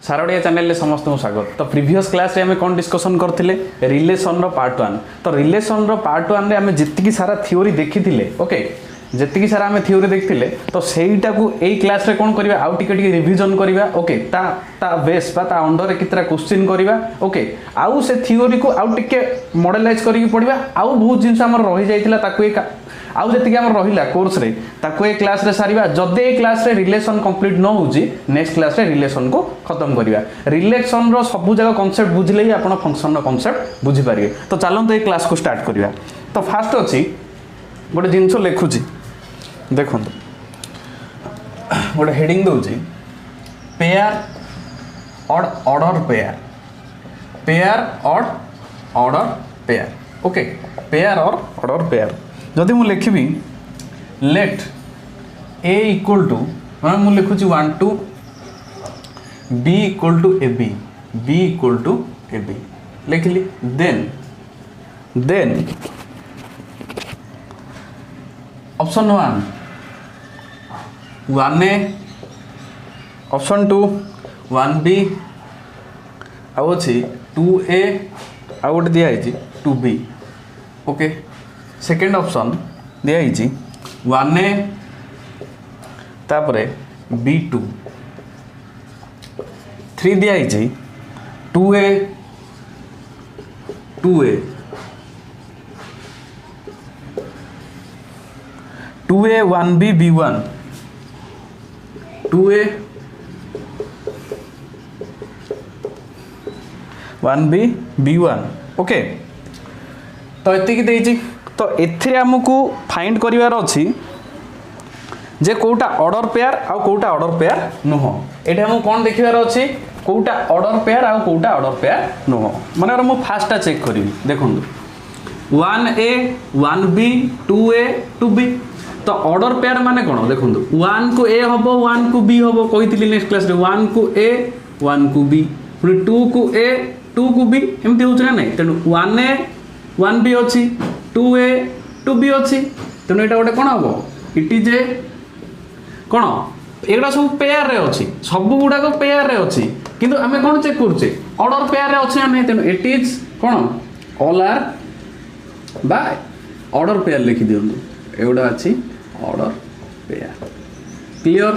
सारोडिया channel समस्त स्वागत। तो प्रीवियस क्लास रे हमें कौन डिस्कशन करथिले रिलेशन रो पार्ट 1। तो रिलेशन रो पार्ट 1 रे हमें जितकी सारा थ्योरी देखिथिले ओके जितकी सारा हमें थ्योरी देखिथिले तो सेईटा को एई क्लास रे कोन करबा आउ टिके रिवीजन करबा ओके ता बेस बा ता अंडर रे कितरा क्वेश्चन करबा ओके आउ से थ्योरी को आउ टिके मॉडलाइज करिक पड़बा आउ बहुत जिंस हमर रहि जाइतिला ताकू एक आउ जति हमर रहिला कोर्स रे ताकू ए क्लास रे सारिबा जदे ए क्लास रे रिलेशन कंप्लीट न होजी नेक्स्ट क्लास रे रिलेशन को खत्म करबा। रिलेशन रो सब जगह कांसेप्ट बुझले ही आपण फंक्शन रो कांसेप्ट बुझी पारिबे। तो चलन तो ए क्लास को स्टार्ट करबा। तो फास्ट अछि गोटे जिंस लिखुची देखो गोटे हेडिंग दउची पेयर और ऑर्डर पेयर ओके पेयर और ऑर्डर पेयर जदि मु लिखिबी लेट ए इक्वल टू मु लिखुची 1 2 B equal to A B equal to A B लिखली then option 1 A option 2 1 B आउ अच्छी 2a आउ गोटे दिखाई 2b ओके सेकेंड ऑप्शन दिखाई 1a तापरे b2 3 दिखाई 2a 1b b1 2a 1b b1 okay तो एतिकी देइची। तो एथिरे हमकु फाइंड करिवार अछि जे कोटा ऑर्डर पेयर आ कोटा ऑर्डर पेयर नुहो एटा हम कोन देखिवार अछि कोटा ऑर्डर पेयर आ कोटा ऑर्डर पेयर नुहो माने हम FASTA check करिवि देखंदु 1a 1b 2a 2b तो ऑर्डर पेयर माने कोन देखंदु 1 को a हबो 1 को b हबो कहितली नेक्स्ट क्लास रे 1 को a 1 को b पुनी 2 को a 2 को b एमती होछ ना नै तेनु 1a 1b अछि 2a 2b अछि तेनु एटा गोटे कोन हबो इट इज ए कोन एगडा सब पेयर रे अछि सब गुडा को पेयर रे अछि किंतु हमें कोन चेक करछे ऑर्डर पेयर रे अछि ना तेनु इट इज कोन all are by order pair लिखि दियंतु एगडा अछि ऑर्डर पेयर क्लियर।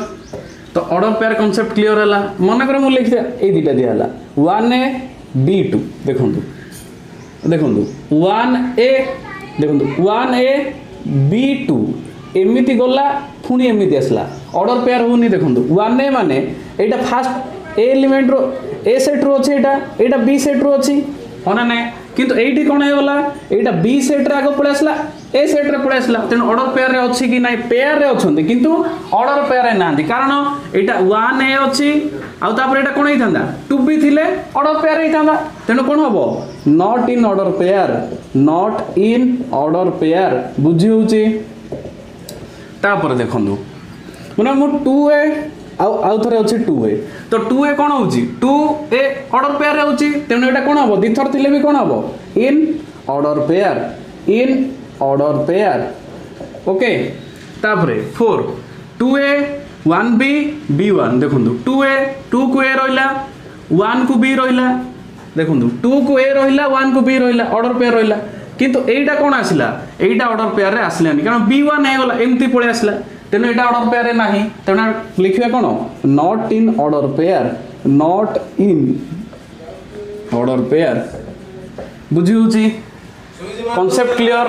तो ऑर्डर पेयर कांसेप्ट क्लियर हला मन कर मु लिख दिया ए दिटा दिया हला 1a b2 देखंतु 1a देखंतु 1a b2 एमिति गला पुनी एमिति असला ऑर्डर पेयर होनी देखंतु 1a माने एटा first A element row A set रो अछि एटा बी सेट रो अछि होना नै किंतु एठी कोन हे गला एटा बी सेट रे आगो पळे असला ए सेट रे पळे असला तेन ऑर्डर पेयर रे अछि कि नै पेयर रे अछंती किंतु ऑर्डर पेयर रे नांदी कारण एटा 1a अछि आ तापर एटा कोन हिथांदा 2b थिले ऑर्डर पेयर हिथांदा तेन कोन हबो नॉट इन ऑर्डर पेयर बुझी होची। तापर देखंदु माने मु 2a आउ थरे अछि 2a तो 2a कोन होची 2a ऑर्डर पेयर रे होची तेन एटा कोन हबो दिथर थिले भी कोन हबो इन ऑर्डर पेयर ओके। तापर 4 2a 1b b1 देखंदु 2a 2 को a रहिला 1 को b रहिला देखंदु 2 को a रहिला 1 को b रहिला ऑर्डर पेयर रहिला किंतु एटा कोन आसिला एटा ऑर्डर पेयर रे आसलानी कारण b1 हे गला एमती पळे आसला तेनो एटा ऑर्डर पेयर रे नाही तेनो लिखिबा कोन नॉट इन ऑर्डर पेयर बुझी होची कांसेप्ट क्लियर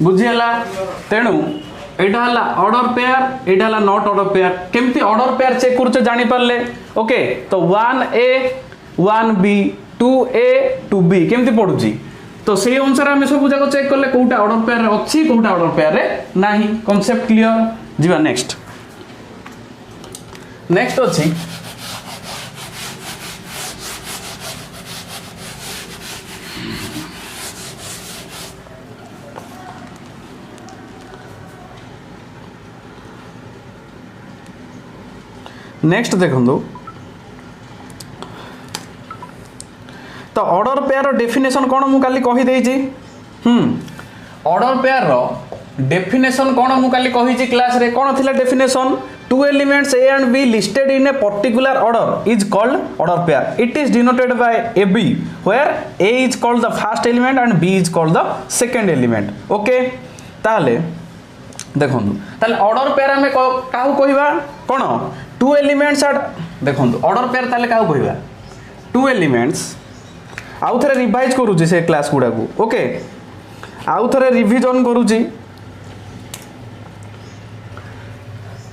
बुझी हला तेनु एटा हला ऑर्डर पेयर एटा हला नॉट ऑर्डर पेयर केमती ऑर्डर पेयर चेक करछ जानि परले ओके। तो 1a 1b 2a 2b केमती पडुची तो से अनुसार हम सब जगह चेक करले कोटा ऑर्डर पेयर रे अछि कोटा ऑर्डर पेयर रे नाही कांसेप्ट क्लियर जीवा नेक्स्ट अछि नेक्स्ट देखंदो तो ऑर्डर पेयर डेफिनेशन कोन मु काली कहि देइची ऑर्डर पेयर रो डेफिनेशन कोन मु काली कहि छी क्लास रे कोन थिला definition two elements A and B listed in a particular order is called order pair. It is denoted by AB, where A is called the first element and B is called the second element. Okay, ताले देखो ताले order pair हमें काहू कहिबा कोन two elements are देखो order pair ताले काहू कहिबा two elements आउ थरे रिवाइज करूची से क्लास गुडा को. ओके आउ थरे रिवीजन करूची.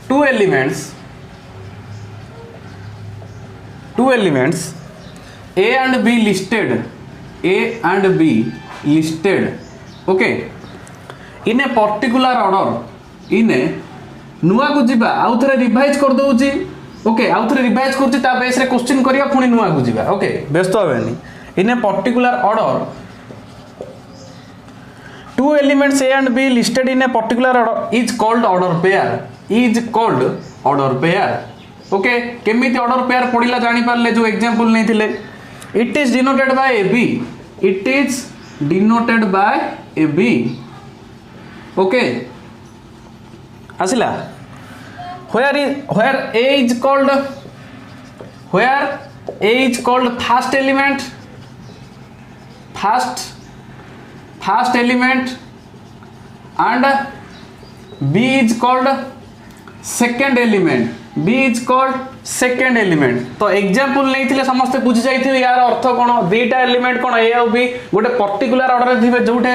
two elements A and B listed okay in a particular order in a नुआ को जीवा आउ थरे रिवाइज कर दउची. ओके आउ थरे रिवाइज करची ता बेस रे क्वेश्चन करिया पुनी नुआ को जीवा. ओके व्यस्त होबेनी. in a particular order two elements A and B listed in a particular order is called order pair. Okay केमिति ऑर्डर पेयर पड़िला जानि पारले जो एग्जांपल नै थिले. It is denoted by AB. Okay आसिला where A is called first element and B is called second element. तो example नहीं थिले समस्त बुझी जाइथिबे यार अर्थ कोन दुईटा एलिमेंट कोन ए और बी गोटे पर्टिकुलर ऑर्डर थिबे जोटे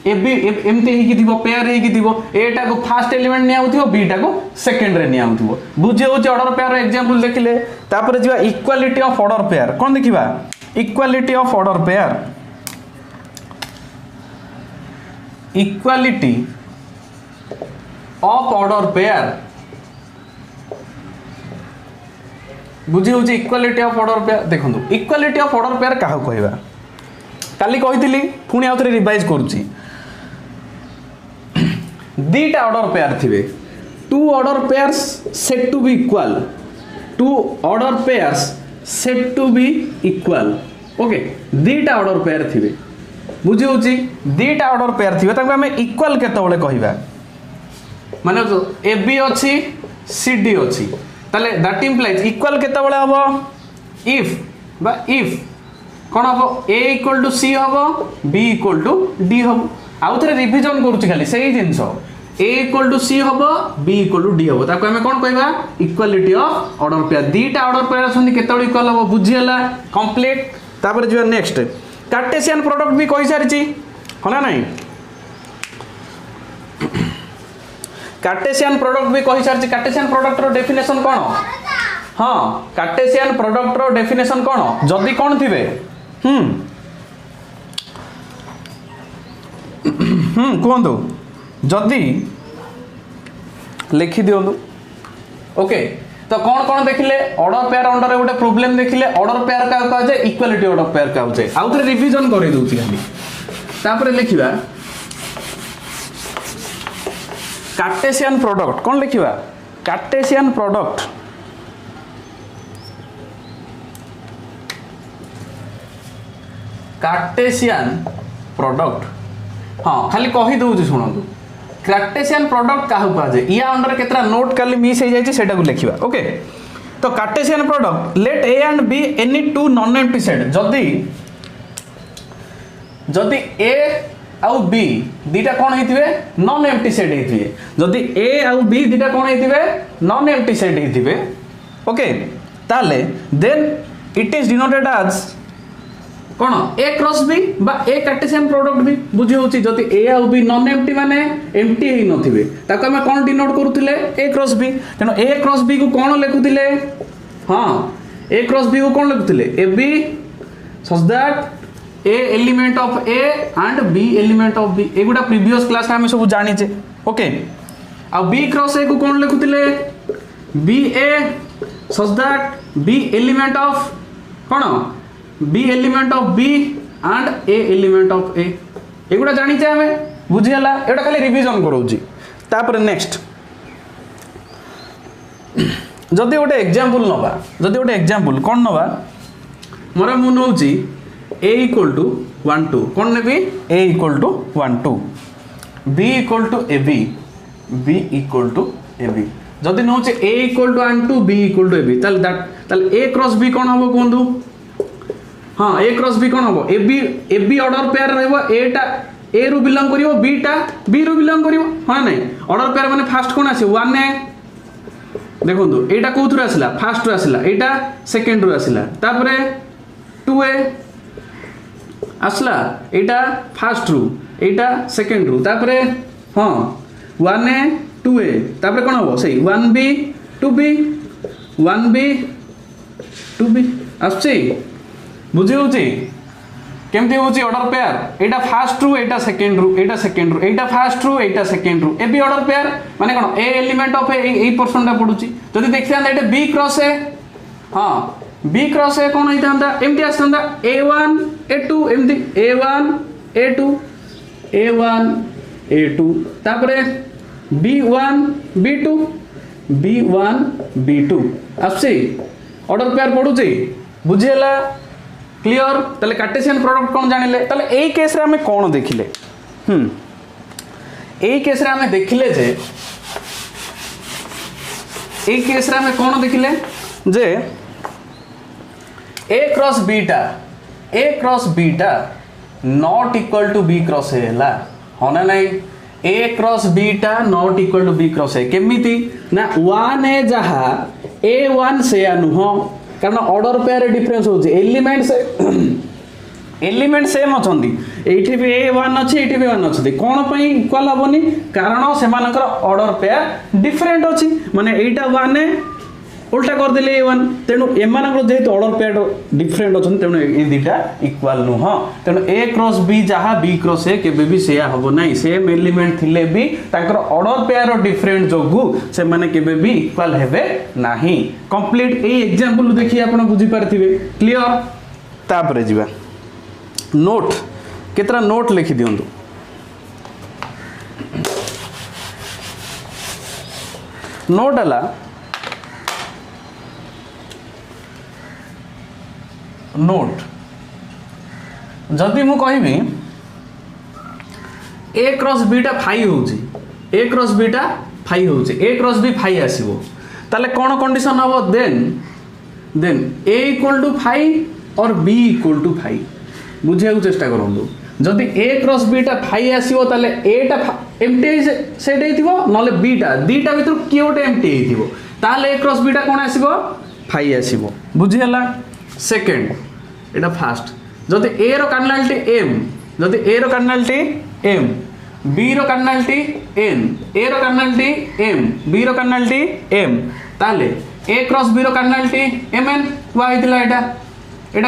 ए बी एमती हेकी थिबो पेयर हेकी थिबो एटा को फर्स्ट एलिमेंट निया होथिबो बी टा को सेकंड रे निया होथिबो. बुझे होची ऑर्डर पेयर एग्जांपल देखिले. तापर जिवा इक्वालिटी ऑफ ऑर्डर पेयर कोन देखिबा इक्वालिटी ऑफ ऑर्डर पेयर बुझी होची इक्वालिटी ऑफ ऑर्डर पेयर. देखंतु इक्वालिटी ऑफ ऑर्डर पेयर काहा कहबा काली कहितली पुनी आउथरे रिवाइज करूची. दीटा ऑर्डर पेयर थिबे two order pairs set to B equal. Okay दीटा ऑर्डर पेयर थिबे बुझी होची दीटा ऑर्डर पेयर थिबे ताको हमें इक्वल केतबेले कहिबा माने AB अछि CD अछि ताले दैट इंप्लाइज इक्वल केतबेले हबो इफ कोन हबो A इक्वल टू C हबो B इक्वल टू D हबो. आउ थरे रिवीजन करूची खाली सेही जिंस A इक्वल टू C हबो B इक्वल टू D हबो ताको हमें कोन कहबा इक्वालिटी ऑफ ऑर्डर पेयर. दीटा ऑर्डर पेयर असंती केतबेले इक्वल हबो बुझी हला कंप्लीट. तापर जो नेक्स्ट कार्टेशियन प्रोडक्ट भी कहि सारिची हला नाही. कार्टेशियन प्रोडक्ट भी कहि सारिची. कार्टेशियन प्रोडक्ट रो डेफिनेशन कोन हां कार्टेशियन प्रोडक्ट रो डेफिनेशन कोन जदी कोन थिबे कोंदो जदी लिखि दियोंदु. ओके तो कौन देखिले ऑर्डर पेयर अंडर गोटे प्रॉब्लम देखिले ऑर्डर पेयर का कहा जाए इक्वालिटी ऑर्डर पेयर का हो जाए. आउ थरे रिवीजन करै दोछि खाली तापर लिखिबा कार्टेशियन प्रोडक्ट कौन लिखिबा कार्टेशियन प्रोडक्ट हाँ खाली कहि दउछि सुनंतु कार्टेशियन प्रोडक्ट काहू कहा जाए या अंडर केतरा नोट काली मिस हो जाए सेटा को लिखिबा. ओके तो cartesian product let A and B any two non empty set जदी A आउ B दीटा कोन हेतिबे नॉन एम्प्टी सेट हेतिबे. जदी A आउ B दीटा कोन हेतिबे नॉन एम्प्टी सेट हेतिबे. ओके ताले then it is denoted as कोन A क्रॉस B बा A कार्टेशियन प्रोडक्ट भी बुझी होची जति A आउ B नॉन एम्प्टी माने एम्प्टी हेइ नथिबे ताको हम कोन डिनोट करूतिले A क्रॉस B. तेनो A क्रॉस B को कोन लेखुतिले हां A क्रॉस B को कोन लेखुतिले AB such that A element of A and B element of B एगुडा प्रीवियस क्लास में हम सब जानि छे. ओके आ B क्रॉस A को कोन लेखुतिले BA such that B element of cone B element of B and A element of A एगुडा जानि छे हमें बुझी हला एटा खाली रिवीजन करूची. तापर नेक्स्ट जदि गोटे एग्जांपल कोन नबा मोर मु नउची A equal to 1 2 cone navy A equal to 1 2 B equal to AB जदि नौचे A equal to 1 two B equal to A B ताले ए क्रॉस बी कौन हम कहतु हाँ ए क्रॉस बी कौन हम ए बी ऑर्डर पेयर रहबो एटा ए रु बिलोंग करिवो बी टा बी रु बिलोंग करिवो हां नै ऑर्डर पेयर माने फास्ट कोन आसी 1 ए देखंतु एटा कोथुर आसिला फास्ट रु आसिला एटा सेकंड रु आसिला तापरे 2 ए आसला एटा फास्ट रु एटा सेकंड रु तापरे हां 1 ए 2 ए तापरे कोन हो सही 1 बी 2 बी 1 बी 2 बी आछे बुझे होची केमती होची ऑर्डर पेयर एटा फास्ट रु एटा सेकंड रु एटा सेकंड रु एटा फास्ट रु एटा सेकंड रु ए बी ऑर्डर पेयर माने कोन ए एलिमेंट ऑफ ए पर्सन टा पडुची जदि देखिया एटा बी क्रॉस ए हां बी क्रॉस ए कोन होइतांदा एमती आसतांदा a1 a2 एमती a1 a2 a1 a2 तापरे b1 b2 b1 b2 आसी ऑर्डर पेयर पडुची बुझियला क्लियर तले कार्टेशियन प्रोडक्ट कौन जानिले तले एई केस रे हमें कौन देखिले एई केस रे हमें देखिले जे एई केस रे हमें कौन देखिले जे a क्रॉस बीटा not equal to b cross a हला होना नहीं a क्रॉस बीटा not equal to b cross a केमिति ना 1 ए जहा a1 से अनु कारण ऑर्डर पेयर डिफरेंस होची एलिमेंट सेम अछंदी एठी भी a1 अछि एठी भी 1 अछि कोन पई इक्वल हबनी कारण से मानकर ऑर्डर पेयर डिफरेंट अछि माने एटा 1 ए उल्टा कर देले a1 तेनु एमानकर जेहेतु ऑर्डर पेयर डिफरेंट अछन तेनु ए दिटा इक्वल नु ह तेनु a क्रॉस b जहा b क्रॉस a केबे भी सेया हबो नाही सेम एलिमेंट थिले भी ताकर ऑर्डर पेयर डिफरेंट जोगु से माने केबे भी इक्वल हेबे नाही कंप्लीट ए एग्जांपल देखि आपण बुझी पारथिबे क्लियर तापरे जिबा नोट केतरा नोट लिखि दियंतु नोट हला नोट जदि मु कहबी a क्रॉस बीटा फाई होउची a क्रॉस बीटा फाई होउची a क्रॉस b फाई आसीबो ताले कोन कंडीशन हबो then a equal to phi और b इक्वल टू फाई बुझिया चेष्टा करंदु जदि a क्रॉस b टा फाई आसीबो ताले a टा एम्प्टी सेट हेतिबो नले b टा दीटा भीतर कियोटे एम्प्टी हेतिबो ताले a क्रॉस b टा कोन आसीबो फाई आसीबो बुझियला सेकंड एटा फास्ट जदि a रो कार्डिनलिटी m जदि a रो कार्डिनलिटी m b रो कार्डिनलिटी n a रो कार्डिनलिटी m b रो कार्डिनलिटी m ताले a क्रॉस b रो कार्डिनलिटी mn को आइतला एटा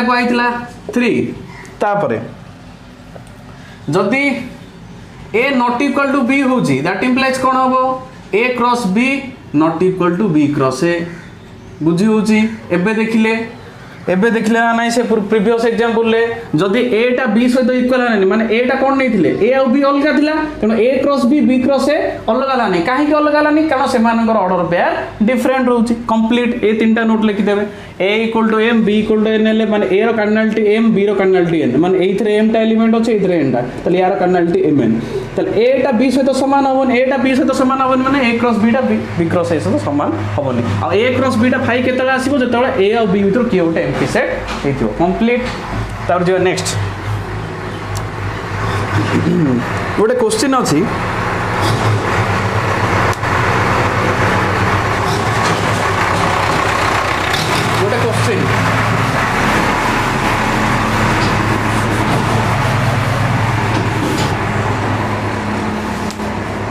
को आइतला 3 तापरे जदि a not equal to b होची दैट इंप्लाइज कोन हबो a cross b not equal to b cross a बुझी होची एबे देखले ना नाही से प्रीवियस एग्जांपल ले जदि a टा b सहित इक्वल नाही माने a टा कोन नैथिले a और b अलगा थिला तनो a cross b cross a अलगा लानी काहे के अलगा लानी कारण से मानकर ऑर्डर पेयर डिफरेंट रहउची कंप्लीट ए तीनटा नोट लिखि देबे a equal to m b equal to n ले माने a रो कार्डिनलिटी m b रो कार्डिनलिटी n माने एथरे m टा एलिमेंट अछि एथरे n टा तले यार कार्डिनलिटी mn तले a टा b सहित समान होबन a टा b सहित समान होबन माने a क्रॉस b टा b क्रॉस a सहित समान होबनी आ a क्रॉस b टा फाई केतला आसीबो जेतले a और b भीतर कियोटे सेट हेतियो कंप्लीट तार जो नेक्स्ट गोटे क्वेश्चन अछि गोटे क्वेश्चन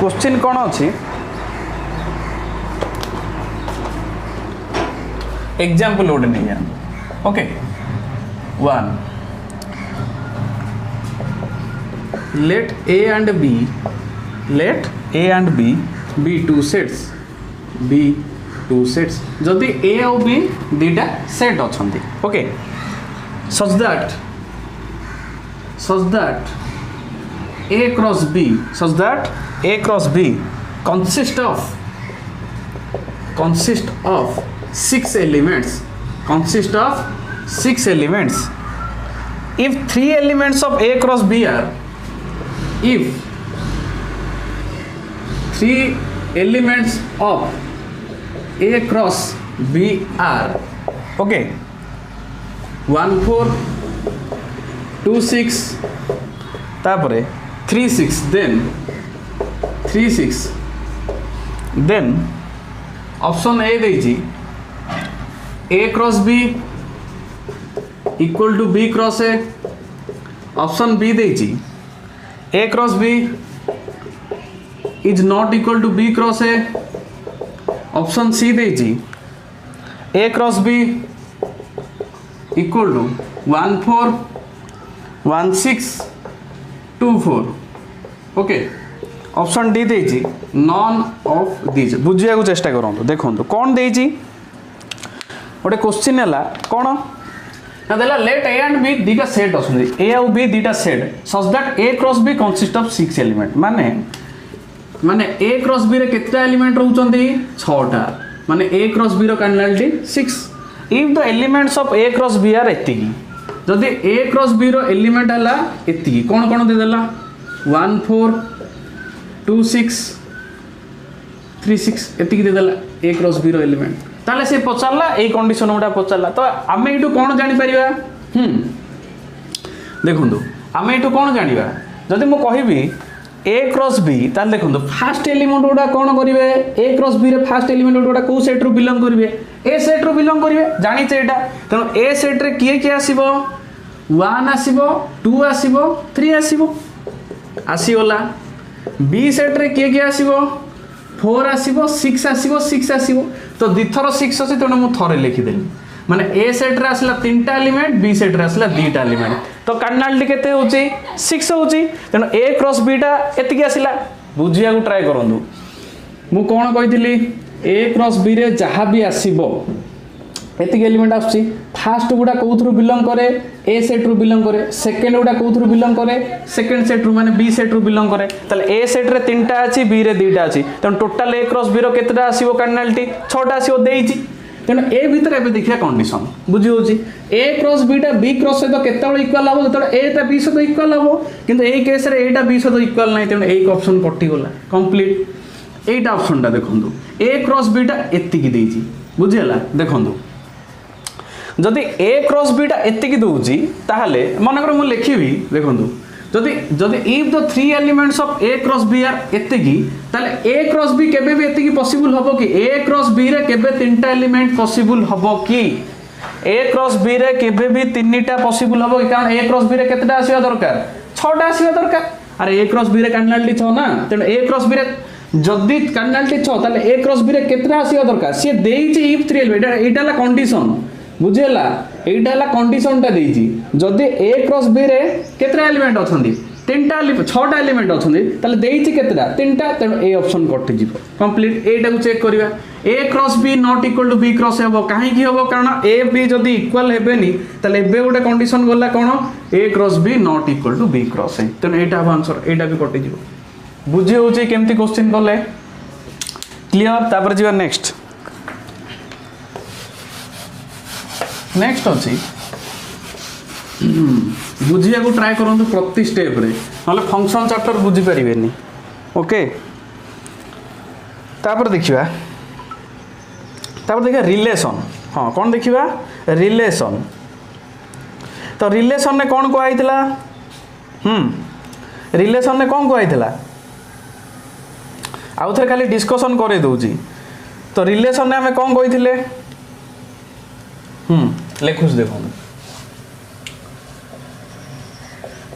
क्वेश्चन कोन अछि एग्जांपल ओडे नहीं है okay 1 let a and b be two sets जदि a और b दीटा सेट अछंती okay such that a cross b consist of 6 elements if 3 elements of a cross b are if 3 elements of A cross B R okay 1 4 2 6 तापरे 3 6 then 3 6 then option A देजी A cross B equal to B cross A option B देजी A cross B is not equal to B cross A option C देजी A cross B equal to 1 4 1 6 2 4 okay option D देजी none of these बुझिया को चेष्टा करंतु देखंतु कोन देजी गोटे question है कौन ना देला लेट ए एंड बी दीटा सेट अछंदी ए और बी दीटा सेट such that A cross B consist of 6 element माने माने ए क्रॉस बी रे केतटा एलिमेंट रहउचंदी 6टा माने ए क्रॉस बी रो cardinality 6 if the elements of A cross B are एतिकी जदि ए क्रॉस बी रो एलिमेंट हला एतिकी कोन कोन दे देला 1 4 2 6 3 6 एतिकी दे देला ए क्रॉस बी रो एलिमेंट ताले से पचारला ए कंडीशन गुडा पचारला तो आमे एटू कोन जानि परिबा देखंतु आमे एटू कोन जानिबा जदि मो कहिबी ए क्रॉस बी ताले देखंतु फर्स्ट एलिमेंट गुडा कोन करिवे ए क्रॉस बी रे फर्स्ट एलिमेंट गुडा को सेट रो बिलोंग करिवे ए सेट रो बिलोंग करिवे जानि छै एटा तनो ए सेट रे किए किए आसीबो 1 आसीबो 2 आसीबो 3 आसीबो आसीगला बी सेट रे किए किए आसीबो 4 आसीबो 6 आसीबो 6 आसीबो तो दिथर 6 अछि तेणु मु थरे लिखि देली माने ए सेट रे आसला 3टा एलिमेंट बी सेट रे आसला 2टा एलिमेंट तो कार्डिनलिटी केते होची 6 होची तेणु ए क्रॉस बी टा एतिकी आसिला बुझिया को ट्राई करंदु मु कोन कहितली ए क्रॉस बी रे जहा भी आसीबो एतिकी एलिमेंट आछी फर्स्ट गुडा कोथरु बिलोंग करे ए सेट रु बिलोंग करे सेकंड गुडा कोथरु बिलोंग करे सेकंड सेट रु माने बी सेट रु बिलोंग करे तले ए सेट रे 3टा अछि बी रे 2टा अछि तन total A cross B row केतटा आसीबो cardinality 6टा आसीबो देइछि तेणु ए भीतर एबे देखिया कंडीशन बुझी होछि ए क्रॉस बी टा बी क्रॉस सहित केतबेले इक्वल हबो जतबेले ए टा बी सहित इक्वल हबो किंतु ए केस रे ए टा बी सहित इक्वल नै तेणु ए ऑप्शन कटि गला कंप्लीट एटा ऑप्शन टा देखंतु ए क्रॉस बी टा एतिकी देइछि बुझियला देखंतु जदि ए क्रॉस बी टा एतिकी दउछि ताहाले मनकर मु लिखिबी देखंतु जदि जदि if the 3 elements of A cross B are एतिकी ताले ए क्रॉस बी केबे भी एतिकी पॉसिबल हबो कि ए क्रॉस बी रे केबे 3टा एलिमेंट पॉसिबल हबो कि ए क्रॉस बी रे केबे भी 3टा पॉसिबल हबो कारण ए क्रॉस बी रे केतटा आसीबा दरकार 6टा आसीबा दरकार अरे ए क्रॉस बी रे कार्डिनलिटी 6 ना तेन ए क्रॉस बी रे जदि कार्डिनलिटी 6 ताले ए क्रॉस बी रे केतटा आसीबा दरकार से देइछि if 3 element Etah La condition बुझेला एटा ला कंडीशन टा देइछि जदि ए क्रॉस बी रे केतरा एलिमेंट अछंदी 3टा 6टा एलिमेंट अछंदी ताले देइछि केतरा 3टा तेन ए ऑप्शन कटि जिवो कंप्लीट एटा को चेक करिवा A cross B not equal to B cross हेबो काहे की हेबो कारण ए बी जदि इक्वल हेबेनी ताले एबे गोटे कंडीशन गला कोन A cross B not equal to B cross A तेन एटा आंसर एटा भी कटि जिवो बुझी होछि केमती क्वेश्चन गले क्लियर तापर जिवा नेक्स्ट नेक्स्ट अच्छी बुझिया को ट्राई करूँ प्रति स्टेप रे ना फंक्शन चैप्टर बुझी पारे ओके तापर देखिए रिलेशन हाँ कौन देखिए रिलेशन तो रिलेशन ने कौन कहला रिलेशन ने कौन कहला आउ थे खाली डिस्कशन करे दउची तो रिलेशन ने हमें कौन कही लेखुस देखो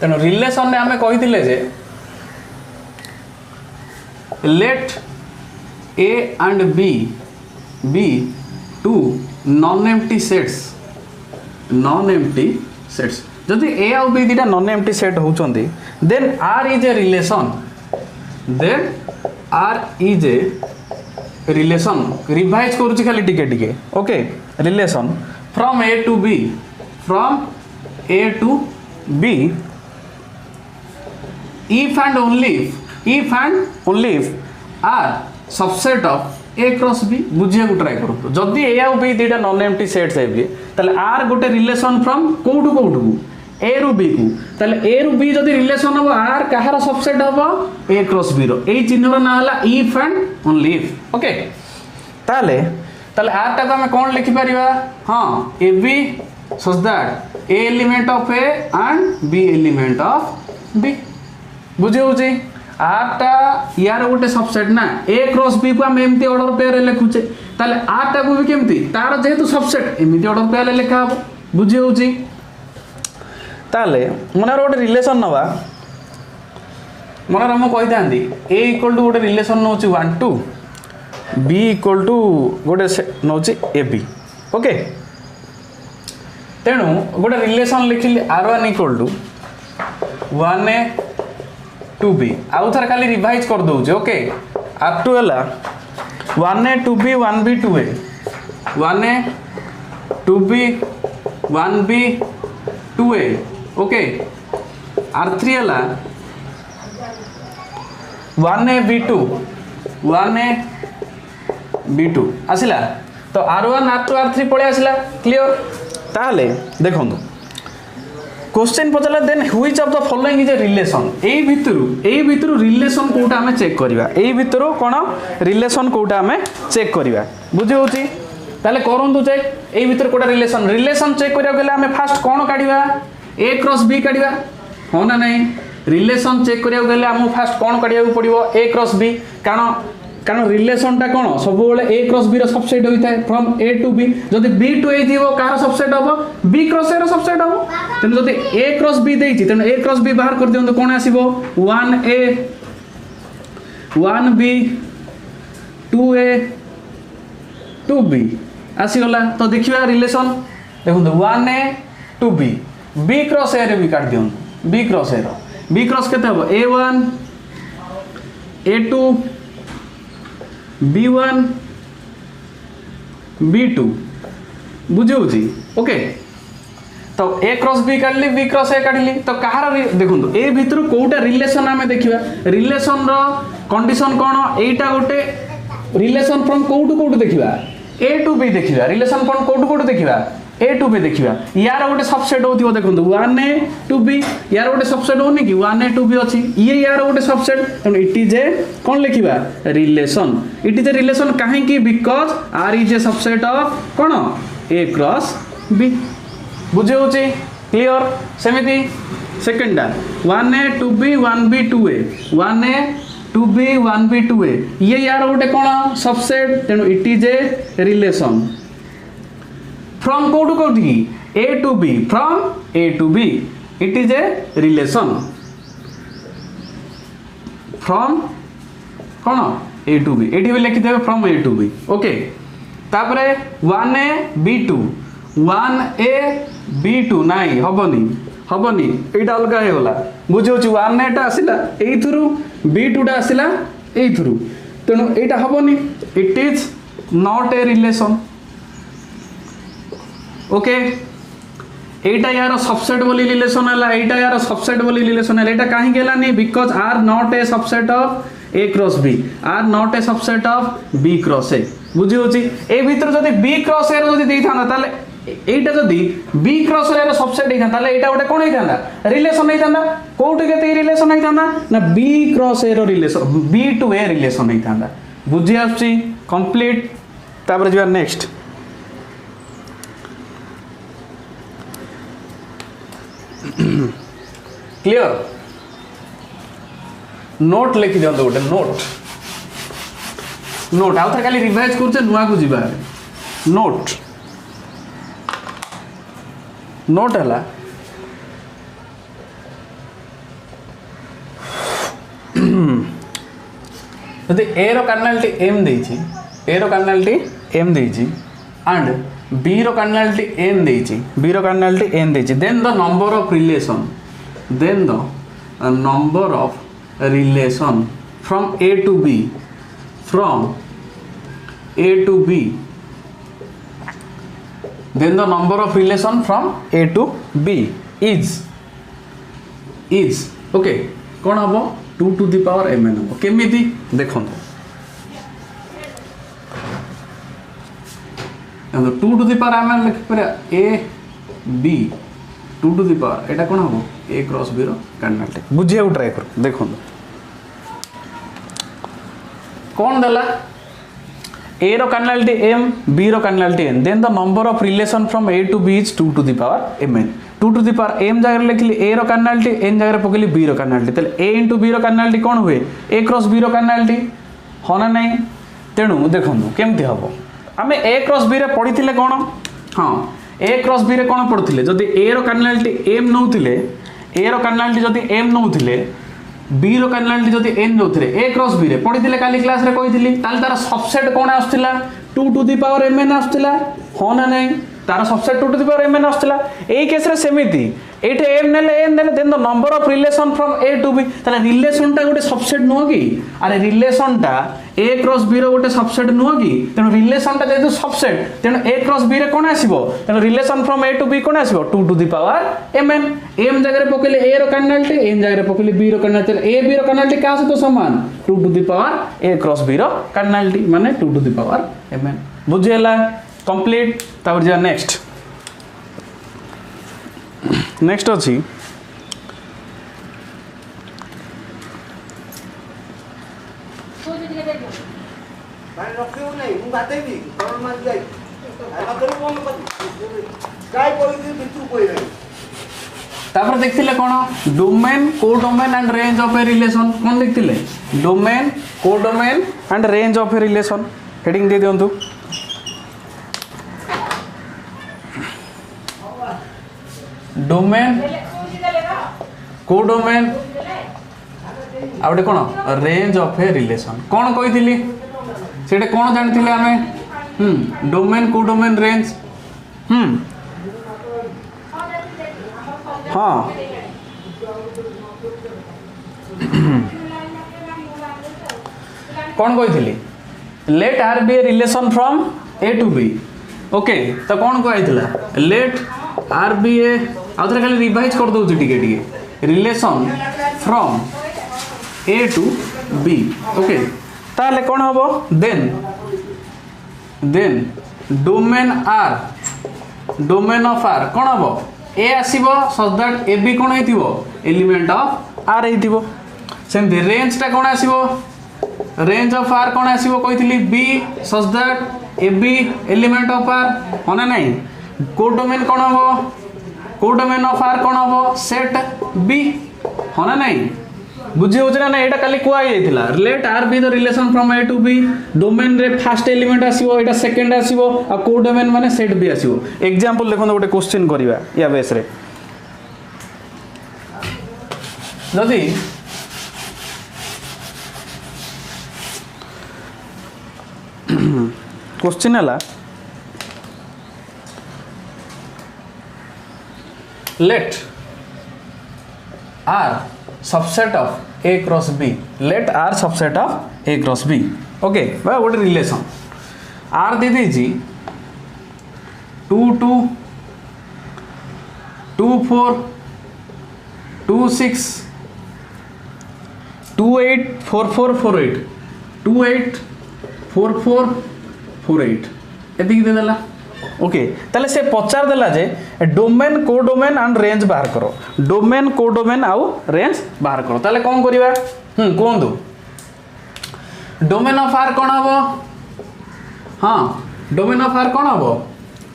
तेणु रिलेशन ने आमे कही जे let A and B be two non empty sets जदि ए और बी दीटा नॉन एम्प्टी सेट होचंदी then R is a relation revise करूची खाली टिके टिके okay relation from A to B if and only if are subset of A cross B बुझिया को ट्राई करू जदि A और B दीटा नॉन एम्प्टी सेट्स हेबे ताले R गोटे रिलेशन फ्रॉम कोठु A रु B को ताले A रु B जदि रिलेशन हो R कहार सबसेट हो A cross B रो ए चिन्ह रो ना हला if and only if okay ताले ताले आर टाको आम कौन लिखिपर हाँ A B such that A element of A and B element of B बुझे होची आरटा यार गोटे सबसेट ना ए क्रॉस बी को आम एमती ऑर्डर पेयर लिखुचे ताले आरटा को भी केमती तार जेहेतु सबसेट एमती ऑर्डर पेयर लिखा हम बुझे होची ताले मनर गोटे रिलेशन नवा मनर हम कही थांती ए इक्वल टू गोटे रिलेशन नौची 1 2 बी इक्वल टू गोटे नौची ए बी ओके तेणु गोटे relation लिखिली r1 equal to 1a 2b आउ थर खाली रिवाइज कर दउचे ओके r2 हला 1a 2b 1b 2a 1a 2b 1b 2a okay r3 हला 1a b2 1a b2 आसिला तो r1 r2 r3 पळे आसिला क्लियर ताले देखंतु क्वेश्चन पचला then which of the following is a relation एई भितरु रिलेशन कोटा हमें चेक करबा एई भितरु कोन रिलेशन कोटा हमें चेक करबा बुझे होची ताले करंतु चेक एई भितर कोटा रिलेशन चेक करिया गेले हमें फास्ट कोन काढिबा ए क्रॉस बी काढिबा हो ना नहीं रिलेशन चेक करिया गेले हम फास्ट कोन काढिया पड़िबो ए क्रॉस बी कारण रिलेशन टा कोन सब बेले ए क्रॉस बी रो सबसेट होई थाए फ्रॉम ए टू बी जदि बी टू ए दिबो कार सबसेट हबो बी क्रॉस ए रो सबसेट हबो तेन जदि ए क्रॉस बी देइछि तेन ए क्रॉस बी बाहर कर दियंतो कोन आसीबो 1a 1b 2a 2b आसी गला तो देखिबा रिलेशन देखंतो 1a 2b b cross A रे भी काट दियंतो b क्रॉस ए रो b क्रॉस केते हबो a1 a2 b1 b2 बुझे होची ओके तो ए क्रॉस बी काढली बी क्रॉस ए काढली तो कहार देखंतु ए भितर कोटा रिलेशन आमे देखिबा रिलेशन रो कंडीशन कोन एटा गोटे रिलेशन फ्रॉम कोटू कोटू देखिबा ए टू बी देखिबा रिलेशन फ्रॉम कोटू कोटू देखिबा ए टू बी देखिबा यार गोटे सबसेट होतिबो देखंतु 1a 2b यार गोटे सबसेट होनी कि 1a 2b अछि ये यार गोटे subset then it is a कोन लिखिबा relation it is a relation काहे कि because r is a subset of कोन a क्रॉस b बुझे होची clear सेमिति second 1a 2b 1b 2a 1a 2b 1b 2a ये यार गोटे कोन subset then it is a relation from कोटू कोठी a to b from a to b it is a relation from cone a to b एठी भी लिखि देबे from a to b okay तापरे 1a b2 1a b2 नाही हबनी एटा अलगा हे होला बुझियो छि 1a टा आसिला एई थ्रू b2 टा आसिला एई थ्रू तेनु एटा हबनी it is not a relation okay एटा यार सबसेट बोली रिलेशन हला एटा यार सबसेट बोली रिलेशन हला एटा काहे गेला नहीं because R not a subset of A cross B R not a subset of B cross A बुझी होची ए भीतर जदी बी क्रॉस ए जदी देई थाना ताले एटा जदी बी क्रॉस ए रो सबसेट देई थाना ताले एटा गोटे कोन हेई थाना रिलेशन हेई थाना कोउट केते रिलेशन हेई थाना ना बी क्रॉस ए रो relation B to A relation हेई थाना बुझी आछि कंप्लीट तापर जो नेक्स्ट क्लियर नोट लिखि दियंतो गोटे नोट आउ खाली रिवाइज करछे नुआ को जीवा नोट हला यदि ए रो कार्डिनलिटी m देछि ए रो कार्डिनलिटी m देछि एंड b रो कार्डिनलिटी n देछि b रो कार्डिनलिटी n देछि then the number of relation from a to b then the number of relation from a to b is okay कोन हबो 2 to the power mn हबो केमिति देखंतो and 2 to the power mn लिख पर a b 2 to the power एटा कोन हबो a cross b रो cardinality बुझिया try करो देखंतो कोन दला ए रो कार्डिनालिटी m, b रो cardinality n, then the number of relation from a to b is 2 to the power mn. 2 to the power m जगह लिखली a रो कार्डिनालिटी, n जगह पकली b रो कार्डिनालिटी, तले a into b रो cardinality कोन हुए a क्रॉस b रो कार्डिनालिटी हो ना नहीं. तेणु देखंतु केमती हबो आमे a क्रॉस b रे पढिथिले कोन. हां a क्रॉस b रे कोन पढुथिले जदी a रो कार्डिनालिटी m नउथिले, a रो कार्डिनालिटी जदी m नउथिले, b रो कार्डिनालिटी जदी n नउथिले, a क्रॉस b रे पढिथिले काली क्लास रे कहिथिली, ताल तार सबसेट कोन आस्थिला 2 to the power mn आस्थिला हो ना नहीं. तार subset 2 to the power mn आस्थिला. एई केस रे सेमिति एटे m नेले n नेले then the number of relation from a to b. ताले रिलेशन टा गोटे सबसेट नुह कि, अरे रिलेशन टा a क्रॉस b रो गोटे सबसेट नुह कि, तेनु रिलेशन टा जेतु सबसेट तेनु a क्रॉस b रे कोन आसीबो, तेनु relation from a to b कोन आसीबो 2 to the power mn. m जगह रे पकेले a रो कार्डिनालिटी, n जगह रे पकेले b रो कार्डिनालिटी, a b रो कार्डिनालिटी का सहित समान 2 to the power a cross b रो कार्डिनालिटी माने 2 to the power mn. बुझियला कंप्लीट. तापर जा नेक्स्ट नेक्स्ट अछि भाई रखियो नहीं मु बाते भी कौन मान जाई आ करू कोन काय कोई दिन बितु कोई नहीं. तापर देखथिले कोन domain codomain and range of a relation. कोन देखथिले domain codomain and range of a relation. Heading दे दियंतु डोमेन कोडोमेन आउटे कोन रेंज ऑफ ए रिलेशन. कोन कहिथिली सेटे कोन जानिथिले आमे डोमेन कोडोमेन रेंज. हाँ कौन कही let R be a relation from A to B. Okay तो कौन कही लेट आर बी ए आउ थे खाली रिवाइज कर दौर टे relation from A to B. Okay ताले कौन हम देन डोमेन ऑफ आर कौन हम ए आसीबो सच दैट ए बी कोन हेतिबो एलिमेंट ऑफ आर हेतिबो. सेमति रेंज टा कोन आसीबो रेंज ऑफ आर कोन आसीबो कहितली B such that A B element of R होना नहीं. कोडोमेन कोन हबो कोडोमेन ऑफ आर कोन हबो सेट बी होना नहीं. बुझी हो ना एटा खाली कुआ जाइथिला let R be the relation from A to B. Domain रे फर्स्ट एलिमेंट आसीबो एटा सेकंड आसीबो आ कोडोमेन माने सेट बी आसीबो. एग्जांपल देखो गोटे क्वेश्चन करबा या बेस रे जदी क्वेश्चन हला let R subset of A cross B. Let R subset of A cross B. Okay भाई गोटे रिलेशन आर दे दीजी 2 2 2 4 2 6 2 8 4 4 4 8 2 8 4 4 4 8 एतिक दे देला. ओके ताले से पचार देला जे डोमेन कोडोमेन एंड रेंज बाहर करो. डोमेन कोडोमेन आउ रेंज बाहर करो. ताले कोन करिवा कोंदो डोमेन ऑफ आर कोन हबो. हां डोमेन ऑफ आर कोन हबो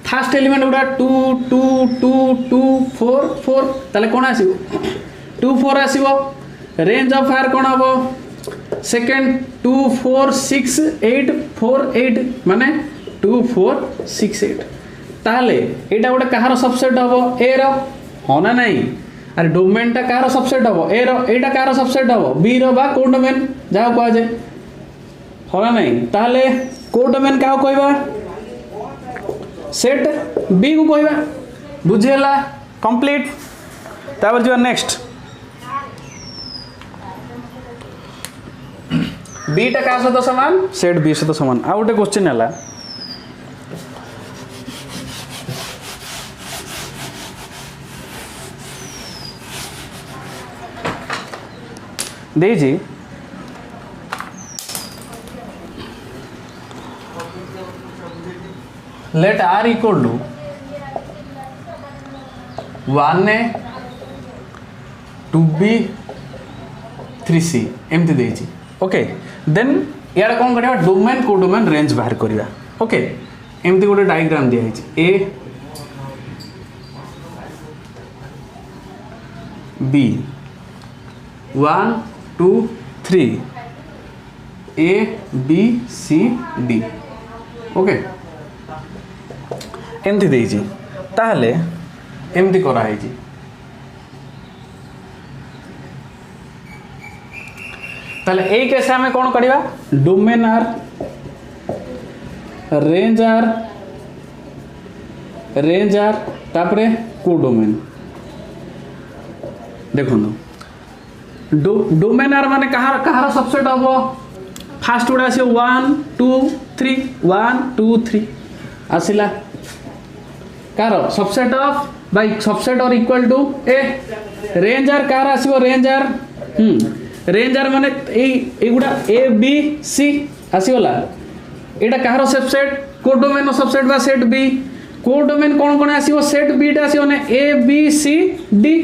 फर्स्ट एलिमेंट गुडा 2 2 2 2 4 4 ताले कोन आसीबो 2 4 आसीबो. रेंज ऑफ आर कोन हबो सेकंड 2 4 6 8 4 8 माने 2 4 6 8. ताले एटा गोटे कहार सबसेट हबो ए रो होना नहीं. अरे डोमेन टा कहार सबसेट हबो ए रो एटा कहार सबसेट हबो बी रो बा कोडोमेन जा को आजे होना नहीं. ताले कोडोमेन का कहबा सेट बी को कहबा. बुझियला कंप्लीट. तापर जो नेक्स्ट बी टा का सहित समान सेट बी सहित समान. आ गोटे क्वेश्चन हला देजी let R equal to 1a 2b 3c एमती देजी. ओके देन यार कौन करवा डोमेन को डोमेन रेंज बाहर करवा ओके एमती गोटे डायग्राम दिया A B 1 2 3 A B C D okay एमती देइछि ताहले एमती करा है ताहले ए केस में कौन करवा डोमेन आर रेंज आर तापरे कोडोमेन देखो डोमेन आर माने कहार सबसेट हम फास्ट गुड़ा आस 1 2 3 1 2 3 आसला कार सबसेट ऑफ बाय subset or equal to A range R कार आसीबो रेंज आर माने ए गुड़ा ए बी सी आसीगला एटा कहार सबसेट कोडोमेन सबसेट बा सेट बी कोडोमेन कौन कौन आसीबो सेट बी टा आसीबो ने ए बी सी डी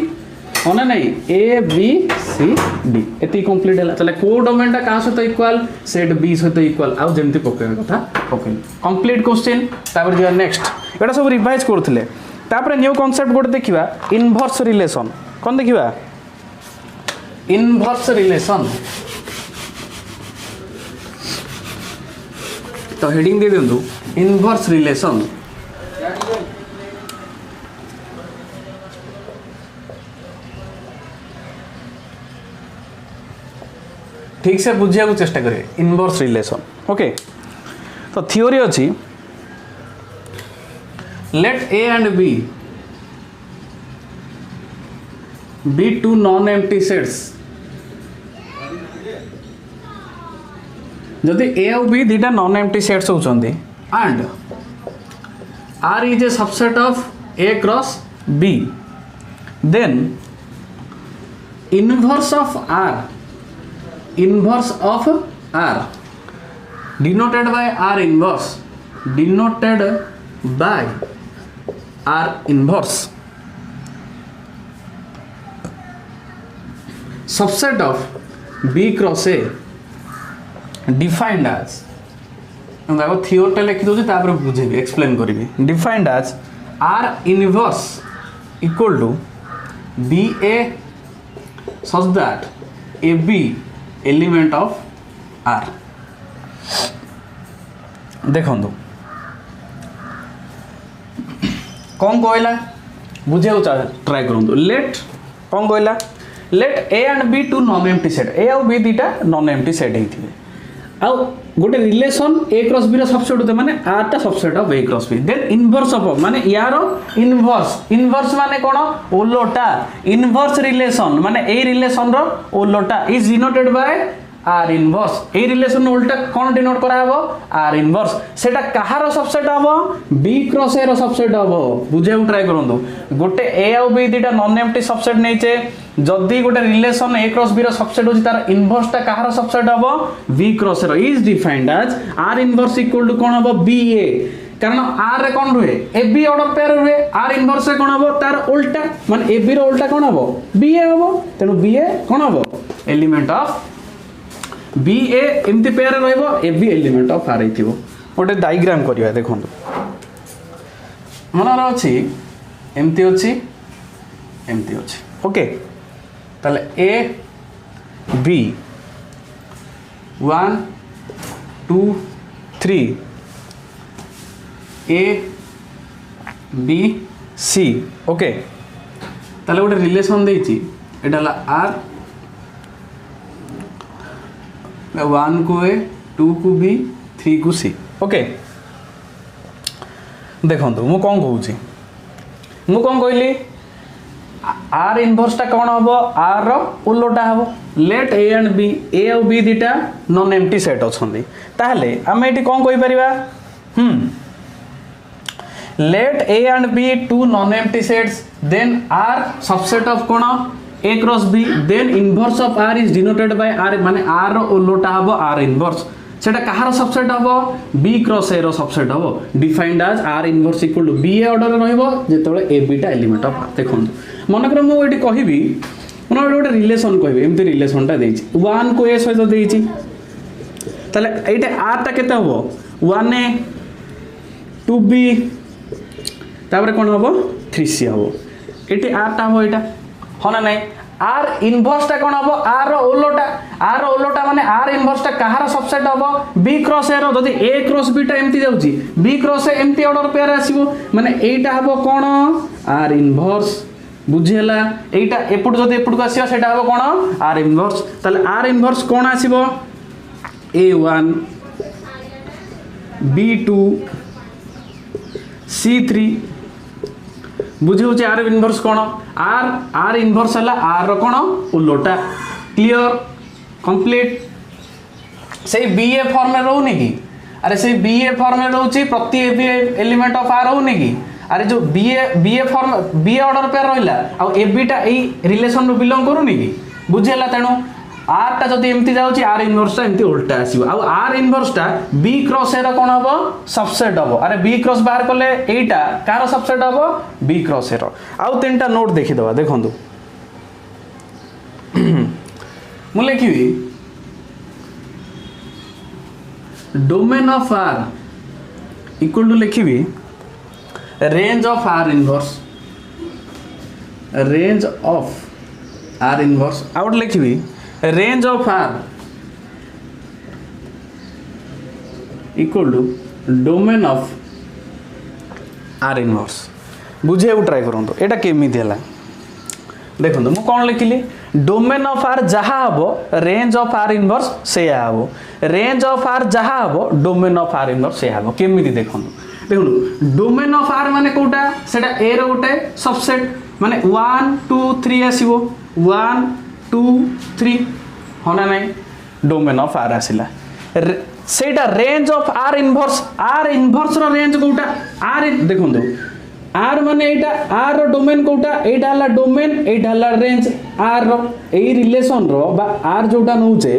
होना नहीं ए बी सी डी एती कंप्लीट है चले कोडोमेन टा का सहित इक्वल सेट बी सहित इक्वल आ जेमती पके कथा ओके कंप्लीट क्वेश्चन तापर जे नेक्स्ट एटा सब रिवाइज करथिले तापर न्यू कांसेप्ट गोटे देखिबा इनवर्स रिलेशन कोन देखिबा इनवर्स रिलेशन तो हेडिंग दे देंदु इनवर्स रिलेशन ठीक से बुझिया को चेष्टा करें इनवर्स रिलेशन ओके तो थियोरी अच्छी let A and B be two non empty sets जदि ए और बी दुटा नॉन एम्प्टी सेट्स होचंदी and R is a subset of A cross B then inverse of R inverse of R denoted by R inverse subset of B cross A defined as देखो theory लिखि दउछि तापर बुझेबी explain करिवि defined as R inverse equal to BA such that AB element of R देखो कौन कहला बुझे try करूँ let कौन कहला let A and B two non empty set A और बी दुटा नॉन एम्प्टी सेट होते आउ गोटे relation A cross B subset होते माने आर टा subset of A cross B then inverse of माने यार इनवर्स माने कोन ओलोटा इनवर्स रिलेशन माने ए रिलेशन रो ओलोटा is denoted by R inverse a relation उल्टा कोन डिनोट करा हबो आर इनवर्स सेटा कहार सबसेट हबो बी क्रॉस ए रो सबसेट हबो बुझे ट्राई करंदो गोटे ए और बी दुटा नॉन एम्प्टी सबसेट नैचे जदि गोटे रिलेशन ए क्रॉस बी रो सबसेट होची तार इनवर्स टा कहार सबसेट हबो बी क्रॉस रो is defined as R inverse equal to कोन हबो बी ए कारण आर रे कोन रुहे ए बी ऑर्डर पेयर रुहे आर इनवर्स रे कोन हबो तार उल्टा माने ए बी रो उल्टा कोन हबो बी ए हबो तेनु बी ए कोन हबो एलिमेंट ऑफ बी ए एमती पेयर रहइबो A B element of R हिथिबो गोटे डायग्राम करिया देखंतु मनर अछि एमती अछि ओके ताले A B 1 2 3 A B C okay ताले गोटे रिलेशन देछि एटा ला आर 1 को ए 2 को बी 3 को सी ओके देखंतु मु कोन कहूची मु कोन कहली आर इनवर्स टा कोन हबो आर रो उल्टा हबो let A and B A और बी दिटा नॉन एम्प्टी सेट अछंदी ताहले हम एटी कोन कहि परिबा let A and B two non empty sets then R subset of कोन A cross B then inverse of R is denoted by R माने आर रो उल्टा हबो आर इनवर्स सेटा कहार सबसेट हबो बी क्रॉस ए रो सबसेट हबो defined as R inverse equal to B A order रहइबो जेतबे A B टा एलिमेंट ऑफ आर देखंतु मन कर मु एटी कहिबी मन गोटे रिलेशन कहबी एमती रिलेशनटा देछि 1 को ए सहित देछि ताले एटा आर टा केते हबो 1a 2b तापर कोन हबो 3c हबो एटी आर टा हबो एटा होना नहीं आर इनवर्स टा कोन हबो आर रो ओलोटा माने आर इनवर्स टा कहार सबसेट हबो b क्रॉस a रो जदी a क्रॉस b टा एम्ति जाउची b क्रॉस a एम्ति ऑर्डर पेयर आसीबो माने एटा हबो कोन आर इनवर्स बुझियला एटा एपुट जदी एपुट को आसीबा सेटा हबो कोन आर इनवर्स ताले आर इनवर्स कोन आसीबो a1 b2 c3 बुझे होचे आर इनवर्स कोन आर इनवर्स हला आर रो कोन उल्लोटा क्लियर कंप्लीट से बीए फॉर्म में रहउनी की अरे से बीए फॉर्म में रहउची प्रति एलिमेंट ऑफ आर रहउनी की अरे जो बीए फॉर्म बीए ऑर्डर पे रहिला आ एबी टा एई रिलेशन रो बिलोंग करूनी की बुझेला तेनु आर टा जदी एम्ति जाउची आर इनवर्स टा एम्ति उल्टा आसीबो आ आर इनवर्स टा b क्रॉस a रो कोन हबो सबसेट हबो अरे b क्रॉस बाहर करले एटा कार सबसेट हबो b क्रॉस a रो आ तीनटा नोट देखि दबा देखंतु मु लिखिबी domain of R equal to लिखिबी रेंज ऑफ आर इनवर्स आउट लिखिबी range of R equal to domain of R inverse बुझे ट्राई करंतु एटा केमिति हला देखंतु मु कोन लिखिली डोमेन ऑफ आर जहा हबो रेंज ऑफ आर इनवर्स सेया हबो रेंज ऑफ आर जहा हबो डोमेन ऑफ आर इनवर्स सेया हबो केमिति देखंतु देखंतु डोमेन ऑफ आर माने कोटा सेटा ए रो गोटे सबसेट माने 1 2 3 आसीबो 1 2 3 होना नहीं डोमेन ऑफ आर आसिला सेटा रेंज ऑफ आर इनवर्स रो रेंज कोटा आर देखंतु आर माने एटा आर रो डोमेन कोटा एटा हला डोमेन एटा हला रेंज आर रो एई रिलेशन रो बा आर जोटा नउचे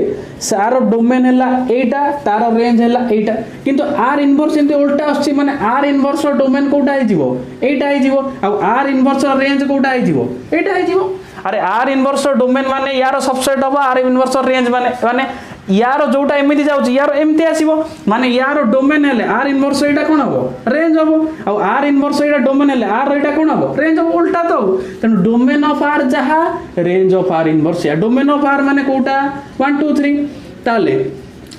सार रो डोमेन हला एटा तार रेंज हला एटा किंतु आर इनवर्स एंते उल्टा आछि माने आर इनवर्स रो डोमेन कोटा आइ जिवो एटा आइ जिवो आ आर इनवर्स रो रेंज कोटा आइ जिवो एटा आइ जिवो अरे आर इनवर्स रो डोमेन माने यार सबसेट हबो आर इनवर्स रो रेंज माने यार जोटा एमिति जाउची यार एमति आसीबो माने यार डोमेन हेले आर इनवर्स एटा कोन हबो रेंज हबो आ आर इनवर्स एटा डोमेन हेले आर एटा कोन हबो रेंज हबो उल्टा तो तन डोमेन ऑफ आर जहा रेंज ऑफ आर इनवर्स या डोमेन ऑफ आर माने कोटा 1 2 3 ताले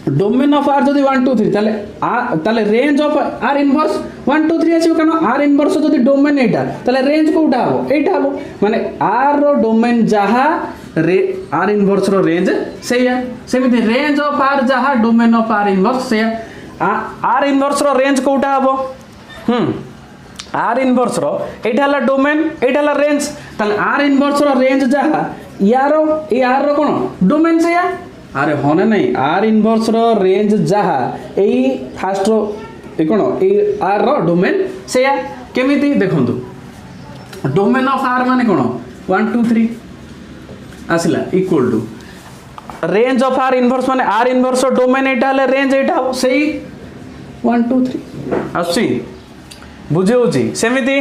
डोमेन ऑफ आर जदी 1 2 3 ताले रेंज ऑफ आर इनवर्स 1 2 3 आसीबो कानो आर इनवर्स जदी डोमेन एटा ताले रेंज कोटा हबो एटा हबो माने आर रो डोमेन जहा आर इनवर्स रो रेंज सेया सेमिति रेंज ऑफ आर जहा डोमेन ऑफ आर इनवर्स सेया आर इनवर्स रो रेंज कोटा हबो आर इनवर्स रो एटा हला डोमेन एटा हला रेंज ताले आर इनवर्स रो रेंज जहा यारो ए आर रो कोन डोमेन सेया अरे होने नहीं आर इनवर्स रो रेंज जहा एई फास्ट रो ए कोन ए आर रो डोमेन सेया केमिति देखंतु डोमेन ऑफ आर माने कोन 1 2 3 आसिला equal to range of R inverse माने आर इनवर्स रो डोमेन एटा हले रेंज एटा हो सेही 1 2 3 आसी बुझे होची सेमिति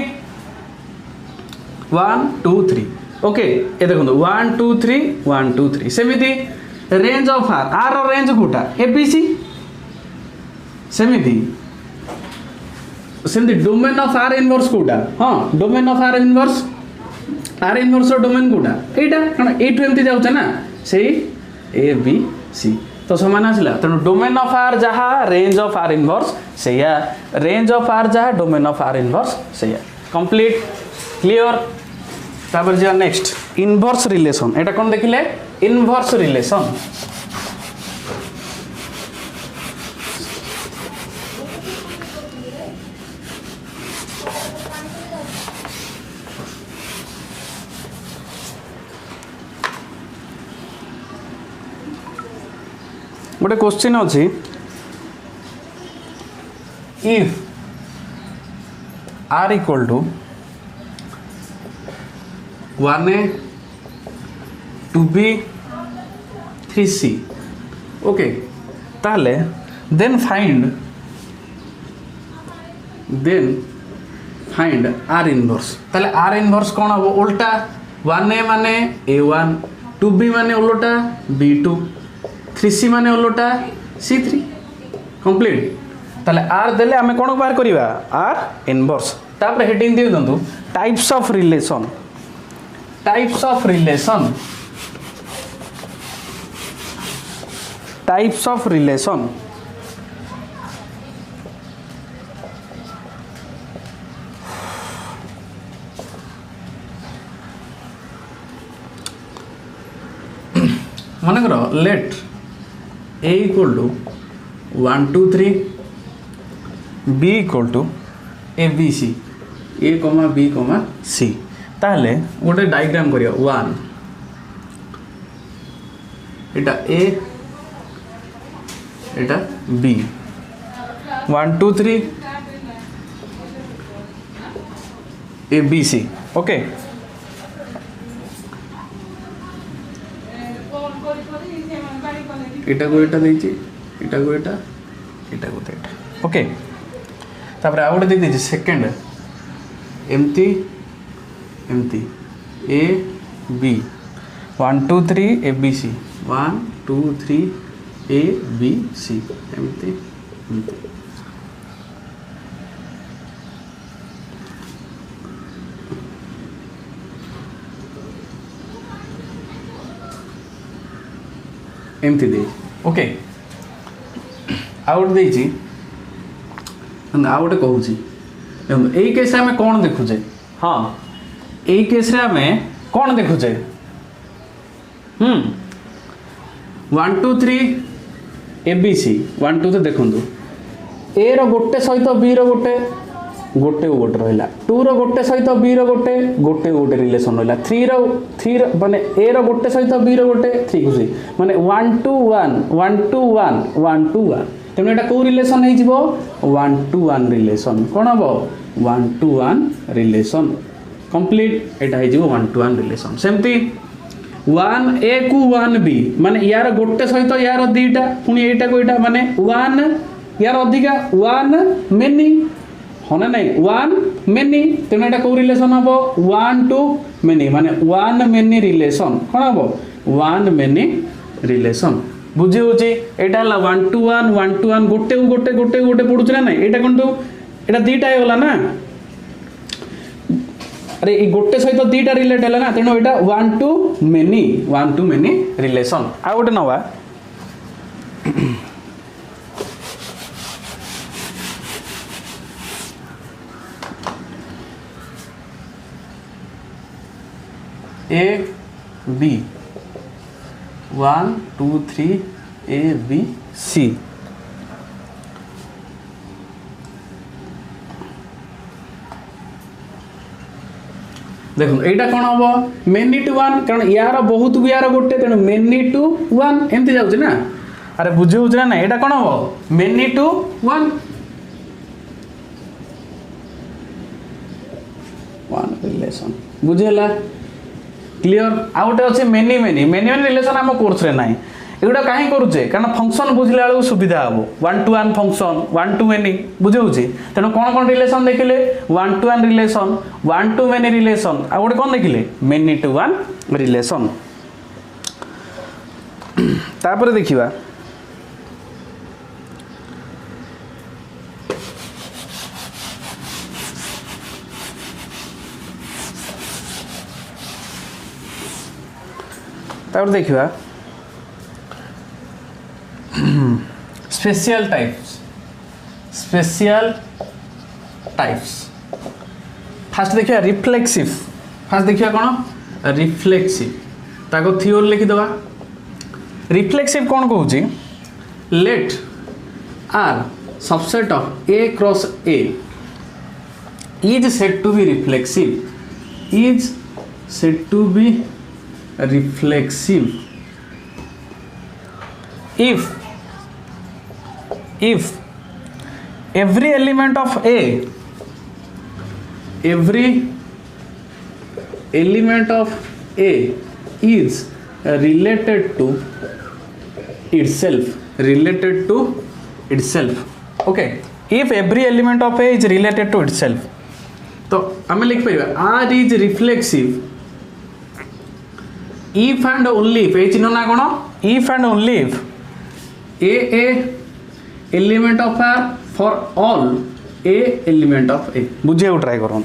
1 2 3 ओके ए देखंतु 1 2 3 1 2 3 सेमिति रेंज ऑफ आर रो रेंज कोटा एबीसी सेमिति सेमिति डोमेन ऑफ आर इनवर्स कोटा हां डोमेन ऑफ आर इनवर्स रो डोमेन कोटा एटा कण ए टू एमती जाउछ ना सेही ए बी सी तो समान आसिला तनो डोमेन ऑफ आर जहा रेंज ऑफ आर इनवर्स सेया रेंज ऑफ आर जहा डोमेन ऑफ आर इनवर्स सेया कंप्लीट क्लियर तापर जा नेक्स्ट इनवर्स रिलेशन एटा कोन देखिले इनवर्स रिलेशन गोटे क्वेश्चन अच्छी if R equal to 1a 2b 3c okay ताले देन फाइंड आर इनवर्स ताले आर इनवर्स कौन हम उल्टा 1a माने a1 2b माने उल्टा b2 3c माने उल्टा C3 कंप्लीट ताले आर देले आमे कोन बाहर करिवा आर इनवर्स तापर हेडिंग दे दंतु टाइप्स ऑफ रिलेशन मन कर let A equal to 1 2 3 B equal to ABC A B C ताहले गोटे डायग्राम करिया 1 एटा A Etah B 1 2 3 ABC okay एटा को एटा देछि एटा को एटा एटा को एटा ओके तापर आ गोटे दे देछि सेकंड एमती एमती A B 1 2 3 A B C 1 2 3 A B C एमती एमती एमती दे ओके आउट देछि आ गोटे कहूँ यही केस आम कौन देखुचे हाँ यही केस आम कौन देखुचे 1 2 3 ABC 1 2 देखु A रो गोटे सहित B रो गोटे गोटे गोटे रहा 2 रो गोटे सहित B रो गोटे गोटे गोटे रिलेशन रहा 3 रो माने A रो गोटे सहित B रो गोटे 3 खुशी माने 1 2 1 1 2 1 1 2 1 तेणु एटा को रिलेशन है जीवो 1 to 1 रिलेशन कोन हबो 1 to 1 रिलेशन कंप्लीट एटा है जीवो 1 to 1 रिलेशन सेमती 1 A को 1 B माने यार गोटे सहित यार दीटा पुनी एटा को एटा माने 1 यार अधिका 1 मेनी होना नहीं 1 मेनी तेणु एटा को रिलेशन हबो 1 to मेनी माने 1 मेनी रिलेशन कोन हबो 1 मेनी रिलेशन बुझी होची एटा हला 1 to 1 1 to 1 गोटे गोटे गोटे गोटे पडुछ ना एटा कोन एटा दीटा होला ना अरे ई गोटे सहित दीटा रिलेट होला ना तेणु एटा 1 to many रिलेशन आ गोटे नवा A B 1 2 3 A B C देखो एटा कोन हबो मेनी टू 1 कारण यार बहुत भी यार गोटे तेनु मेनी टू 1 एमती जाउछ ना अरे बुझी होछ ना एटा कोन हबो मेनी टू 1 रिलेशन बुझेला क्लियर आउट अच्छे मेनी रिलेशन आम कोर्स रे नाही एगुडा काहे करूचे कारण फंक्शन बुझिला बेलू सुविधा हम 1 to 1 फंक्शन 1 to many बुझे होची तेणु कौन कौन रिलेशन देखिले 1 to 1 relation 1 to many relation आ गोटे कौन देखिले मेनी टू 1 रिलेशन तापर देखिबा तापर देखिबा स्पेशल टाइप्स फास्ट देखिए रिफ्लेक्सिव फास्ट देखिए कौन रिफ्लेक्सिव ताको थियोरी लिखि दवा रिफ्लेक्सिव कौन कहूची let R subset of A cross A is said to be reflexive if every element of A is related to itself okay if every element of A is related to itself तो आम लिख पार R is reflexive if and only if ये चिन्ह ना कौन if and only if a element of R for all a element of A बुझे try करूँ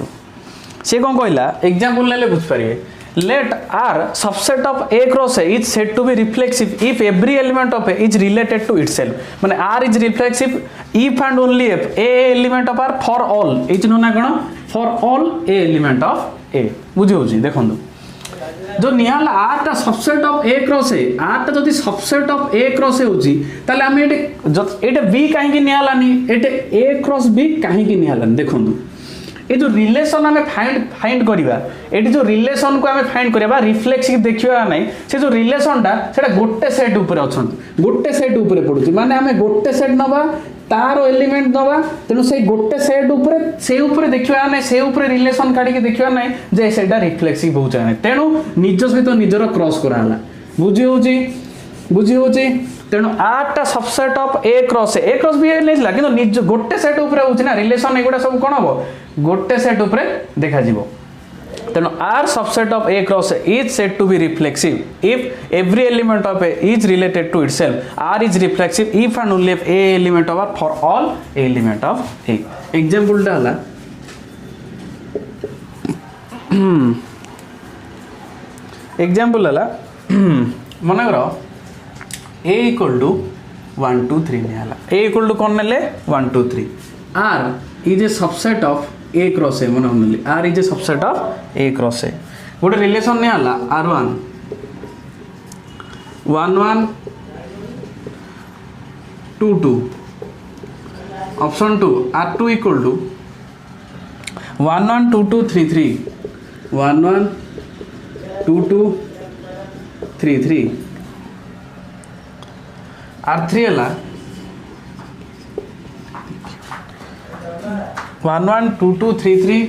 सी कौन कहला एग्जांपल नेले बुझिपारे let R subset of A cross A is said to be reflexive if every element of A is related to itself माने R is reflexive if and only if A element of R for all H ना कौन for all A element of A बुझे होची देखंदु जो निहाल R टा subset of A cross A R टा जदी subset of A cross A होची ताले हम एटे B काहे कि निहालानी एटे A क्रॉस B काहे कि निहालानी देखंदु ये जो रिलेशन आम फाइंड करवा ये जो रिलेशन को आम फाइंड करवा रिफ्लेक्सिव देखा ना से जो रिलेशनटा से गोटे सेट उपर अच्छा गोटे सेट उपर पड़ुची माने आम गोटे सेट नवा तार एलिमेंट नवा तेणु से गोटे सेट उपर देखा ना से रिलेशन काढ़ी देखा ना जे सेटा रिफ्लेक्सिव हो जाए तेणु निज सहित निजर क्रॉस कराला बुझी होची तेणु आरटा सबसेट ऑफ ए क्रॉस भी नहीं कि निज गोटे सेट उपर होना रिलेशन एगुड़ा सब कौन हम गोटे सेट उपर देखा तेणु R subset of A cross is said to be reflexive if every element of A is related to itself R is reflexive if and only if A element of R for all element of A example टा हला example हला मन कर A equal to 1 2 3 निहाला A equal to कौन नेले 1 2 3 R is a subset of A cross A मन हमने R is a subset of A cross A गोटे रिलेशन निहाला R1 1 1 2 2 option 2 R2 equal to 1 1 2 2 3 3 1 1 2 2 3 3 R3 है 1 1 2 2 3 3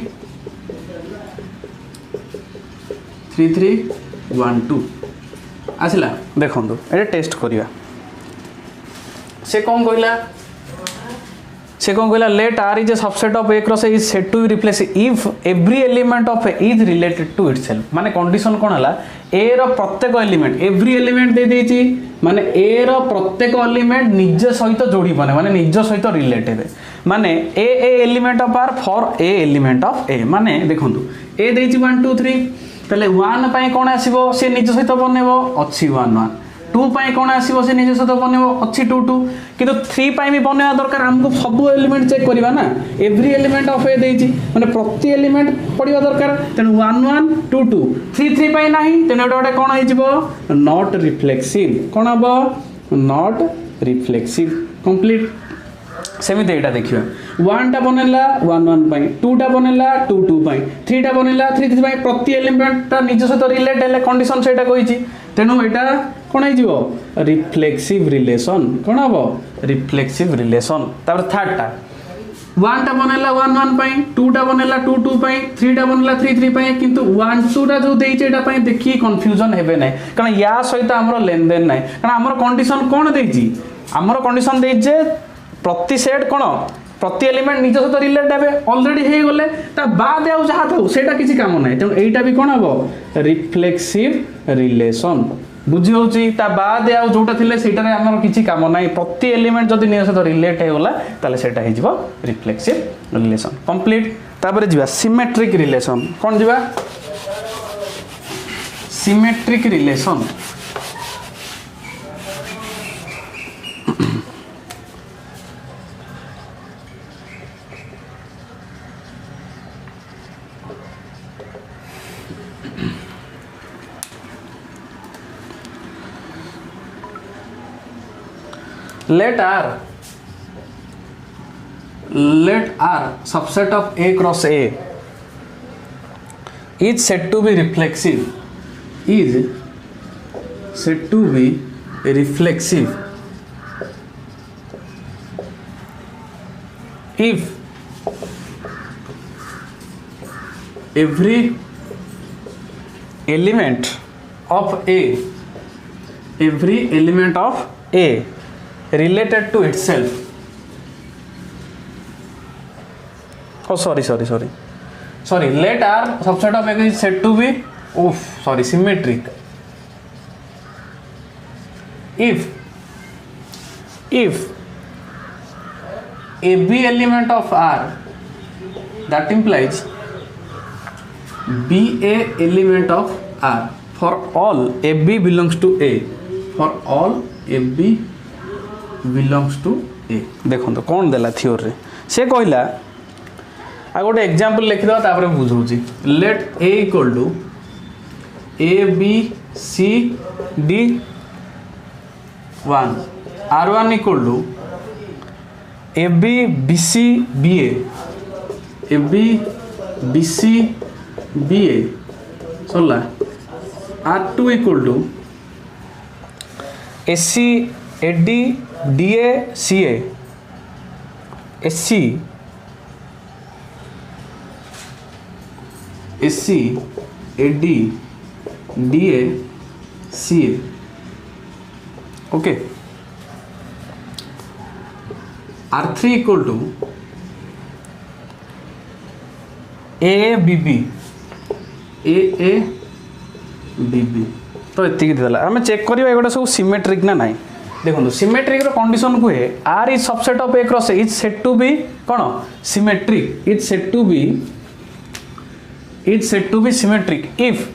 3 3 1 2 आसला देखो ये टेस्ट करिया से कौन कहला late R is a subset of A cross A is said to be reflexive if every element of A is related to itself माने कंडीशन कौन है A रो प्रत्येक एलिमेंट एवरी एलिमेंट दे देची माने A रो प्रत्येक एलिमेंट निज सहित जोड़ी बने माने निज सहित रिलेटेड माने A element of R for A element of A माने देखंतु A देची 1 2 3 तले 1 पई कोन आसीबो से निज सहित बनेबो अछि 1 1 2 पाई कौन आसीबो से निज सहित बनेबो अछि 2 2 किंतु 3 पाई भी बनेवा दरकार हमको सब एलिमेंट चेक करबा ना एवरी एलिमेंट ऑफ ए देची माने प्रति एलिमेंट पड़िबा दरकार तेनु 1 1 2 2 3 3 पाई नाही तेनु एटा कोन होई जिवो नॉट रिफ्लेक्सिव कोन हबो नॉट रिफ्लेक्सिव कंप्लीट सेमिति एटा देखिबा 1 टा बनेला 1 1 पाई 2 टा बनेला 2 2 पाई 3 टा बनेला 3 3 पाई प्रति एलिमेंट ता निज सहित रिलेट हेले कंडीशन सेटा कहिची तेनु एटा कौन हो रिफ्लेक्सिव रिलेशन कौन हम रिफ्लेक्सिव रिलेशन तापर थर्ड टा 1 टा बनेला 1 1 पाई 2 टा बनेला 2 2 पाई 3 टा बनेला 3 3 पाई किंतु 1 2 टा जो देइचे एटा पाई देखि कंफ्यूजन हेबे नै कारण या सहित हमरो लेन देन नै कारण हमरो कंडीशन कोन देइची हमरो कंडीशन देइचे प्रति सेट कोन प्रति एलिमेंट निज सहित रिलेट हेबे ऑलरेडी हे गले ता बाद आउ जहा थाउ सेटा किछि काम नै त एटा भी कोन हबो रिफ्लेक्सिव रिलेशन बुझी होची ता बाद आउ जोटा थिले सेटा रे हमर किछि काम नै प्रति एलिमेंट जदी निज सहित रिलेट हे गला ताले सेटा हे जिवो रिफ्लेक्सिव रिलेशन कंप्लीट तापर जिवा सिमेट्रिक रिलेशन कोन जिवा symmetric relation let R subset of A cross A is said to be reflexive if every element of A related to itself let R subset of A is said to be symmetric if if AB element of R, that implies BA element of R for all AB belongs to A, for all AB belongs to A। देखो कौन देला theory से कहला आ गोटे example लिखि दो तापर बुझौची। Let A equal to ABCD 1, R1 equal to ABBCBA, ABBCBA सरला। R2 equal to SCADDACA, SCADDACA, okay. R3 equal to AABB, तो एति देला आमे चेक करियो एगोटा सब सिमेट्रिक ना नाही। देखो सिमेट्रिक रो कंडीशन को है R is subset of A cross A is said to be कोन symmetric, is said to be symmetric if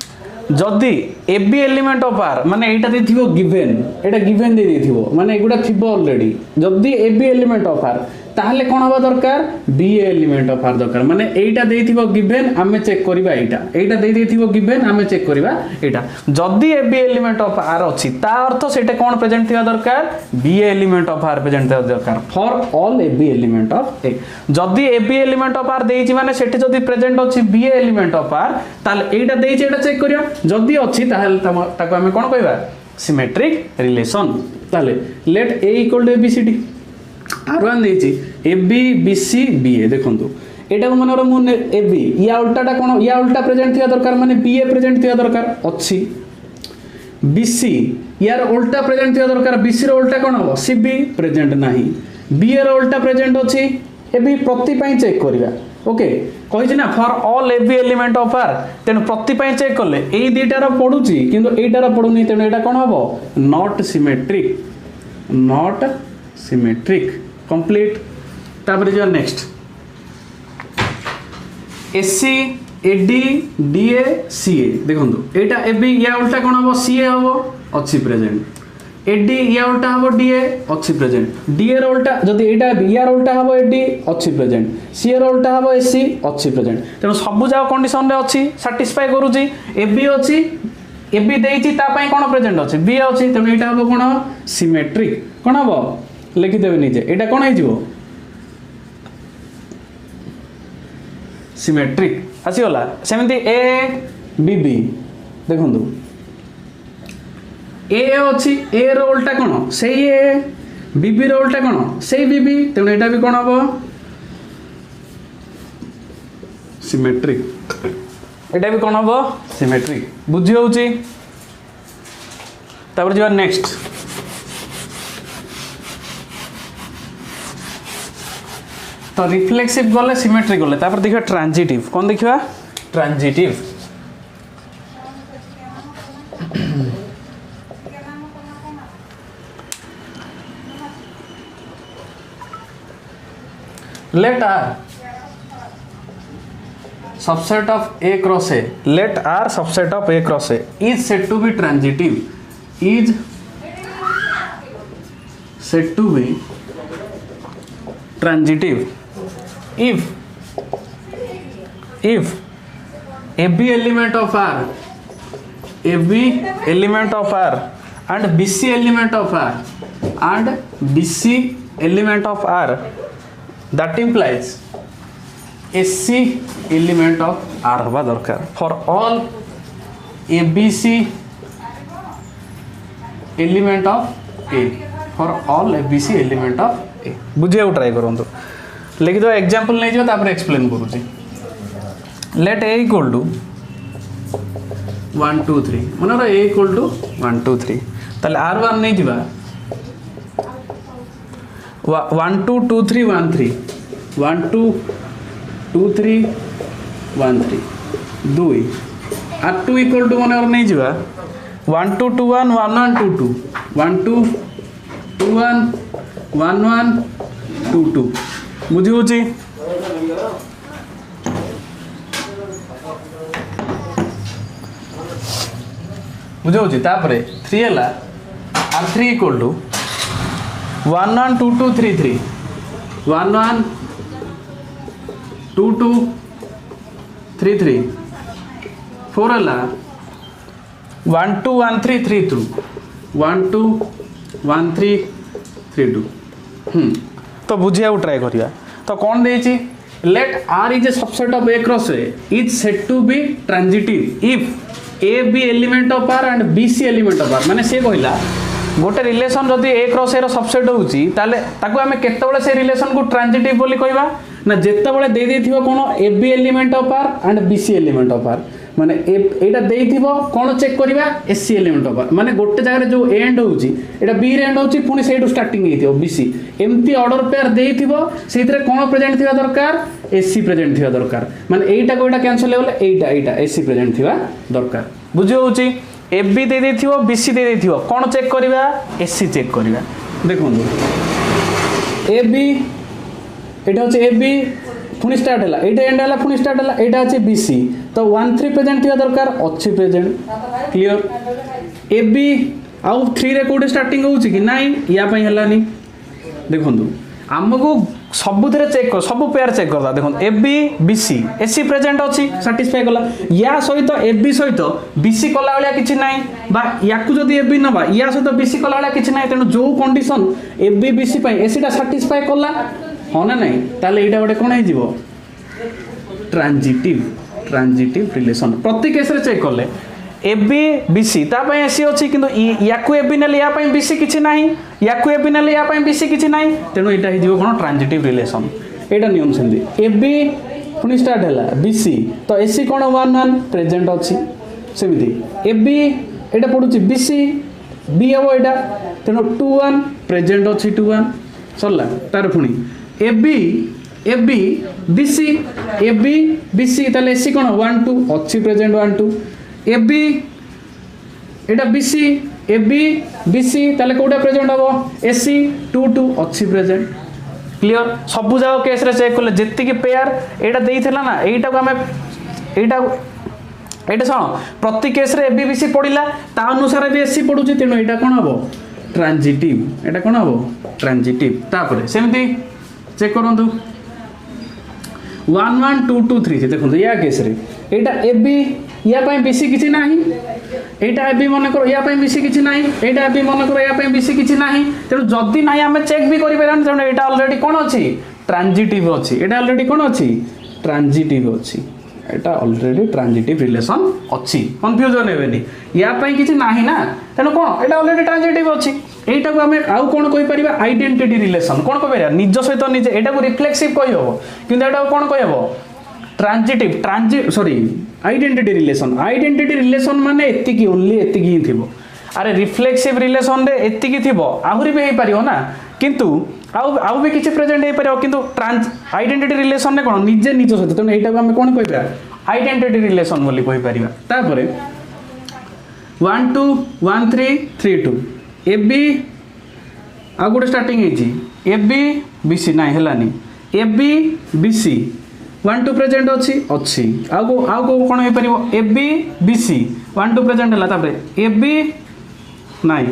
जदि AB एलिमेंट ऑफ R माने एटा देथिबो गिवन, एटा गिवन दे देथिबो माने एगुडा थिबो ऑलरेडी। जदि AB एलिमेंट ऑफ R ताहले कोन हबा दरकार BA एलिमेंट ऑफ R दरकार माने एटा देथिबो गिवन आमे चेक करबा एटा दे देथिबो गिवन आमे चेक करबा एटा। जदि AB एलिमेंट ऑफ R अछि ता अर्थ सेटा कोन प्रेजेंट थिबा दरकार BA element of R present थिबा दरकार for all AB element of A। जदि AB एलिमेंट ऑफ R देइछि माने सेठी जदि प्रेजेंट अछि BA एलिमेंट ऑफ R ताहले एटा देइछि एटा चेक करियो। जदि अछि ताहले ताको आमे कोन कहबा सिमेट्रिक रिलेशन। ताहले let A equal to ABCD, R1 देइछि ABBCBA देखंतु एटा मनर मु AB या उल्टाटा कोन या उल्टा प्रेजेंट थिया दरकार माने BA प्रेजेंट थिया दरकार अछि। BC यार उल्टा प्रेजेंट थिया दरकार BC रो उल्टा कोन हो CB प्रेजेंट नाही, BA रो उल्टा प्रेजेंट अछि AB प्रति पई चेक करिवा। ओके कहि ना for all AB element of R तेन प्रति पई चेक करले एई दुईटा रो पडुची किंतु एईटा रो पडुनी तेन एटा कोन हबो नॉट सिमेट्रिक कंप्लीट। तापर जो नेक्स्ट SCADDACA देखंतु एटा AB या उल्टा कोन हबो CA हबो अछि प्रेजेंट, AD या उल्टा हबो DA अछि प्रेजेंट, DA रो उल्टा जदि एटा या रो उल्टा हबो AD अछि प्रेजेंट, CA रो उल्टा हबो SC अछि प्रेजेंट। तेनो सब जाव कंडीशन रे अछि सैटिस्फाई करूची। AB अछि AB देइची ता पई कोन प्रेजेंट अछि B अछि तेनो एटा हबो कोन सिमेट्रिक कोन हबो लिखि देबे निजे एटा कोन हे जिवो सिमेट्रिक आसी होला। सेमति ABB देखंतु A अछि A रो उल्टा कोन सेही A, BB रो उल्टा कोन सेही BB तेनो एटा भी कोन हबो सिमेट्रिक, एटा भी कोन हबो सिमेट्रिक। बुझी होउची। तापर जो नेक्स्ट तो रिफ्लेक्सिव गले सिमेट्रिक गले तापर देखिबा ट्रांजिटिव। कोन देखिबा transitive let R subset of A cross A, let R subset of A cross A is said to be transitive, is said to be transitive if AB element of R and BC element of R and BC element of R, that implies SC element of R हवा दरकार for all ABC element of A, for all ABC element of A। बुझे try करंतु लिखि दो example नै जो तापर explain करूची। लेट A इक्वल टू 1 2 3 मनर A इक्वल टू 1 2 3 ताले R1 नै दिबा 1 2 2 3 1 3 1 2 2 3 1 3 2 R2 इक्वल टू मनर नै दिबा 1 2 2 1 1 1 2 2 1 2 2 1 1 1 2 2 बुझी होची बुझी होची तापरे 3 हला r3 इक्वल टू 1 1 2 2 3 3 1 1 2 2 3 3 4 हला 1 2 1 3 3 2 1 2 1 3 3 2 तो बुझिया ट्राए करिया तो कौन देछि let r is a subset of a cross a is said to be transitive if a b element of r and b c element of r माने से कहला गोटे रिलेशन जदि a क्रॉस a रो सबसेट होउची ताले ताको हमें केतेबेले से रिलेशन को ट्रांजिटिव बोली कहबा ना जेतेबेले दे देथिबो कोन a b element of r and b c element of r माने एटा देथिबो कोन चेक करबा s c element of r माने गोटे जगह जो एंड होउची एटा b रे एंड होउची पुनी सेटू स्टार्टिंग हेथिबो b c एम्ति ऑर्डर पेयर देथिबो सेइतरे कोन प्रेजेंट थिबा दरकार s c प्रेजेंट थिबा दरकार माने एटा को एटा कैंसिल होले एटा s c प्रेजेंट थिबा दरकार बुझी होउची ए बी दे देथिबो बी सी दे देथिबो कोन चेक करबा एस सी चेक करबा देखोंदु ए बी एटा होचे ए बी पुनी स्टार्ट हला एटा एंड हला पुनी स्टार्ट हला एटा होचे बी सी तो 1 3 प्रेजेंट थिबा दरकार अच्छी प्रेजेंट क्लियर ए बी आउ 3 रे कोड स्टार्टिंग होउची कि नाही या पई हलानी देखोंदु हमको सबुथिरे चेक कर सब पेयर चेक करदा देखो A B B C S C present अछि सैटिस्फाई कला या सहित ए बी सहित बी सी कला वाला किछि नाही बा याकु जदी ए बी नबा या सहित बी सी कला वाला किछि नाही तेनु जो condition A B B C पई एसी ता सैटिस्फाई कला हो ना नाही ताले एटा गोटे कोन हे जिवो ट्रांजिटिव रिलेशन प्रति केस रे चेक करले ए बी बी सी ता पई एसी अछि किंतु याकु ए बी नेले या पई बी सी किछि नाही याकु ए बी नेले या पई बी सी किछि नाही तेनु एटा हे जिवो कोन ट्रांजिटिव रिलेशन एटा नियम सेंदी ए बी पुनी स्टार्ट हला बी सी तो ए सी कोन 1 1 प्रेजेंट अछि सेमिति ए बी एटा पडुछि बी सी बी हबो एटा तेनु 2 1 प्रेजेंट अछि 2 1 सरला तार पुनी A B B C A B B C ताले ए सी कोन 1 2 अछि प्रेजेंट 1 2 ए बी एटा B C A B B C ताले कोटा प्रेजेंट हबो ए सी 2 2 अछि प्रेजेंट क्लियर सब जाओ केस रे चेक करले जेति की पेयर एटा देइथिला ना एटा को हमें एटा सुन प्रति केस रे ए बी बी सी पडिला ता अनुसार भी ए सी पडुची तेनो एटा कोन हबो ट्रांजिटिव एटा कोन हबो ट्रांजिटिव तापरे सेमती चेक करंतु 1 1 2 2 3 देखो या केस रे एटा ए बी या पई बी सी किछि नाही एटा ए बी मन करो या पई बी सी किछि नाही एटा ए बी मन करो या पई बी सी किछि नाही तेनु जदी नाही हमें चेक भी करि परन तेनु एटा ऑलरेडी कोन अछि ट्रांजिटिव अछि एटा ऑलरेडी कोन अछि ट्रांजिटिव अछि एटा ऑलरेडी ट्रांजिटिव रिलेशन अछि कंफ्यूजन हेबेनी या पई किछि नाही ना तेनु कोन एटा ऑलरेडी ट्रांजिटिव अछि एटा को हमें आउ कोन कहि परिबा आइडेंटिटी रिलेशन कोन कहि परिबा निज सहित निजे एटा को रिफ्लेक्सिव कहि हबो किंतु एटा कोन कहि हबो आइडेंटिटी रिलेशन माने एतिकी ओनली एतिकी ही थिबो अरे रिफ्लेक्सिव रिलेशन रे एतिकी थिबो आहुरी भी हे परियो ना किंतु आउ भी किछि प्रेजेंट हे परियो किंतु आइडेंटिटी रिलेशन ने कोन निजे निज सहित तो एटा को हम कोन कहिबा आइडेंटिटी रिलेशन बोली कहि परिबा तापरे 1 2 1 3 3 2 ए बी आ गोटे स्टार्टिंग हे जी ए बी बी सी नाही हलानी a B B c 1 2 present अछि आउ को कोन हे परिबो a B B c 1 2 present हला तापरे ए बी नाही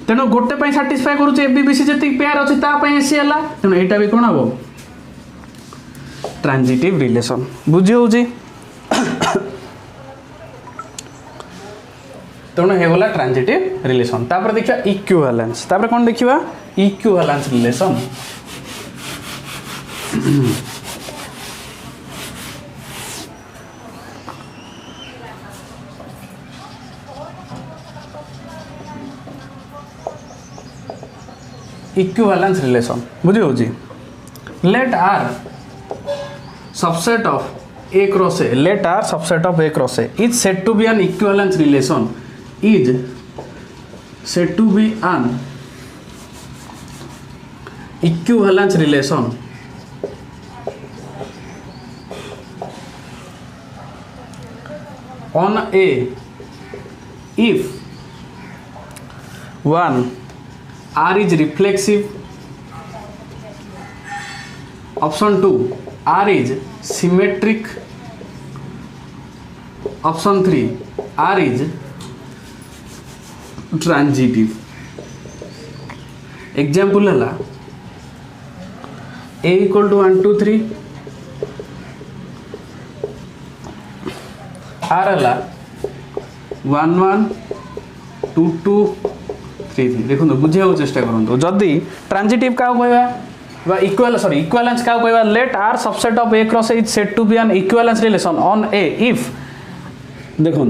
तेनो गोटे पई सैटिस्फाई करू ए बी बी सी जति पेयर अछि ता पई एसी हला तेनो एटा भी कोन हबो ट्रांजिटिव रिलेशन बुझी होउजी तेणु हेगला ट्रांजिटिव रिलेशन तापर देखिया इक्विवेलेंस तापर कोन देखिबा इक्विवेलेंस रिलेशन इक्विवेलेंस रिलेशन बुझी होउजी let R subset of A cross A let R subset of A cross A is said to be an equivalence relation is said to be an equivalence relation on A if one R is reflexive option 2 R is symmetric, option 3 R is transitive. Example है A equal to 1 2 3, R है 1 1 2 2 3 3. देखो बुझे चेष्टा करूँ जदि transitive क्या कहवा equal sorry equivalence क्या कहवा let R subset of A cross is said to be an equivalence relation on A if देखो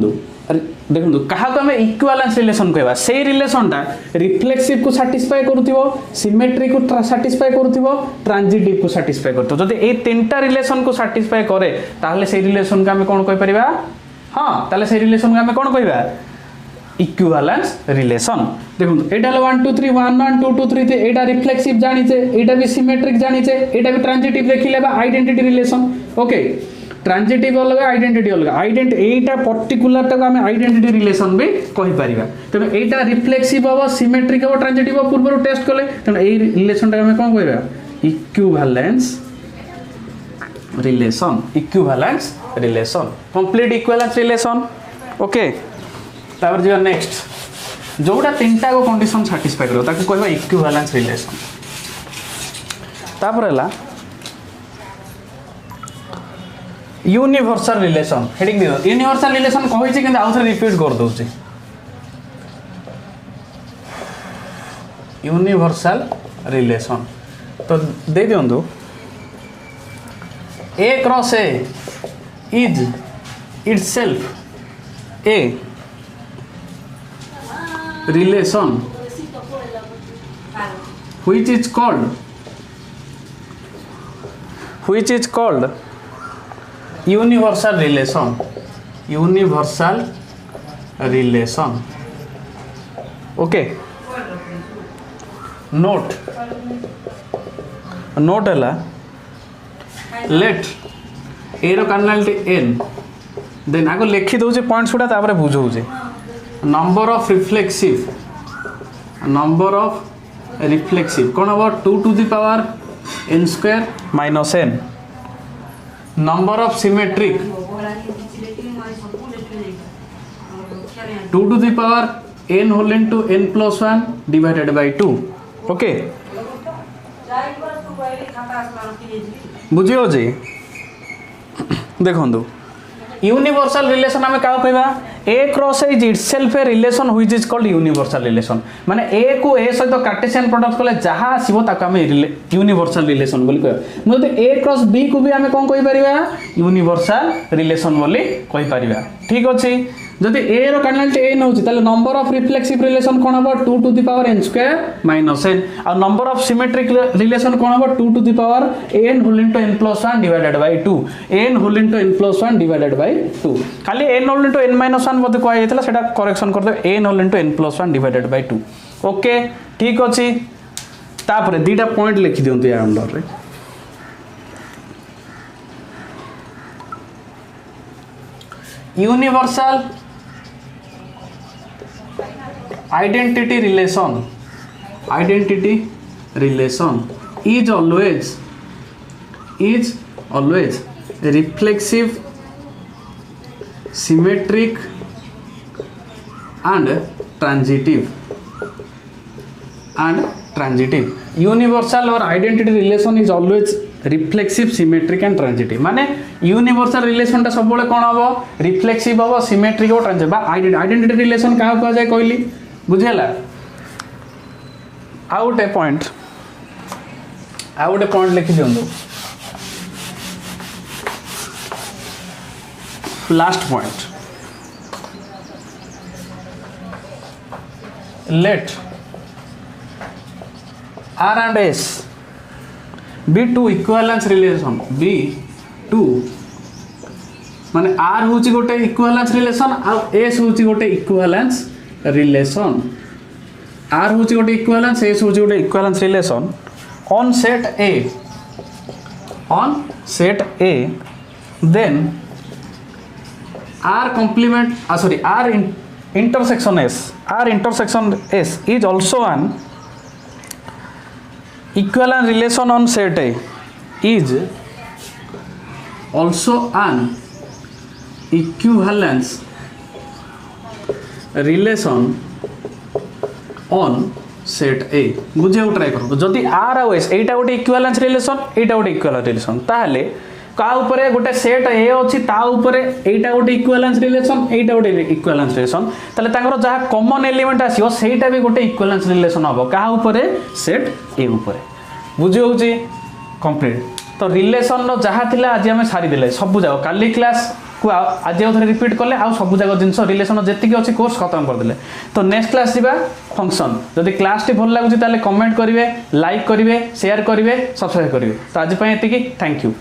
देखो क्या आम इक्विवेलेंस रिलेशन कहवा से रिलेशनटा रिफ्लेक्सिव को साटिस्फाई करुथिबो सिमेट्री को साटिस्फाई करुथिबो ट्रांजिटिव को साटिस्फाई करथिबो जदि ए तीनटा रिलेशन को साटिस्फाई करे ताहले से रिलेशन को आम कोन कहि परिबा हां ताहले से रिलेशन को आम कोन कहबा इक्विवेलेंस रिलेशन. देखो एटा 1 2 3 1 1 2 2 3 3 एटा रिफ्लेक्सिव जानिचे एटा भी सिमेट्रिक जानिचे एटा भी ट्रांजिटिव देखिले बा आइडेंटिटी रिलेशन. ओके ट्रांजिटिव अलग आइडेंटिटी अलग आइडेंटिटी एटा पर्टिकुलर तक आम आइडेंटिटी रिलेशन भी कहि परिबा. तेनो एटा रिफ्लेक्सिव हो सिमेट्रिक हो ट्रांजिटिव हो पूर्व टेस्ट कले तेनो ए रिलेशन टा आम कोन कहबा equivalence relation. Equivalence relation complete equivalence relation. Okay तापर जो नेक्स्ट जोटा तीनटा को कंडीशन साटिस्फाई करो ताको कहबा इक्विवेलेंस रिलेशन. तापर हला यूनिवर्सल रिलेशन. हेडिंग दियो यूनिवर्सल रिलेशन कहि छी किंतु आउथरे रिपीट कर दउ छी. यूनिवर्सल रिलेशन तो दे दियंदु A cross A is itself a relation which is called universal relation. Universal relation. Okay. Note है let a रो कार्डिनलिटी n देन आगो लिखि दउचे पॉइंट्स गुडा तापर बुझौचे नंबर ऑफ रिफ्लेक्सिव कोन हो 2 to the power n square minus n. Number of symmetric 2 to the power n whole into n plus 1 divided by 2. Okay बुझियो जी. देखो यूनिवर्सल रिलेशन आम क्या कहवा A cross is itself a relation which is called universal relation. माने A को ए सहित Cartesian product कले जहाँ आसो ताको आम यूनिवर्सल रिलेशन बोली कहवा. मुझे ए क्रॉस बी को भी आम कौन कहि परिबा यूनिवर्सल रिलेशन बोली कहि परिबा. ठीक अछि जदि ए रो कार्डिनलिटी n होछि ताले नंबर ऑफ रिफ्लेक्सिव रिलेशन कोन हो 2 to the power n square minus n और नंबर ऑफ सिमेट्रिक रिलेशन कोन हो 2 to the power n whole into n plus 1 divided by 2 n whole into n plus 1 divided by 2. खाली n whole into n minus 1 बते कहै जेतला सेटा correction कर दे n whole into n plus 1 divided by 2. Okay ठीक अछि. तापर दीटा पॉइंट लिखि दियंतु या अंडर रे universal identity relation is always reflexive, symmetric and transitive. Universal or identity relation is always reflexive, symmetric and transitive. माने यूनिवर्सल रिलेशन टा सब कौन हम रिफ्लेक्सिव हम सिमेट्रिक और ट्रांजिटिव आइडेंटिटी रिलेशन क्या कह जाए कहली बुझेला. आउ गोटे पॉइंट लिखि दियंतु last point let R and S be two equivalence relation be two माने R होची गोटे equivalence relation आ S होची गोटे equivalence relation. R होची गोटे equivalence S होची गोटे equivalence relation on set A then R complement R intersection S is also an equivalent relation on set A. is also an equivalence relation on set A बुझे try करो जदि are आउ S एटा गोटे equivalence relation एटा गोटे equivalence relation ताहले का ऊपर गोटे सेट ए अछि ता ऊपर एटा गोटे इक्विवेलेंस रिलेशन एटा गोटे इक्विवेलेंस रिलेशन ताले ताकर जहा कॉमन एलिमेंट आसीओ सेटा भी गोटे इक्विवेलेंस रिलेशन हबो का ऊपर सेट ए ऊपर बुझे होची कंप्लीट तो रिलेशन रो जहा थिला आज हम सारी देले सब जाओ काली क्लास को आज थे रिपीट कले आ सब जगह जिनस रिलेशन जी अच्छी कोर्स खत्म करदे तो नेक्स्ट क्लास जा फंक्शन जदि क्लास टी भल लगुच कमेंट करेंगे लाइक करेंगे शेयर करेंगे सब्सक्राइब करेंगे तो आज एति थैंक यू।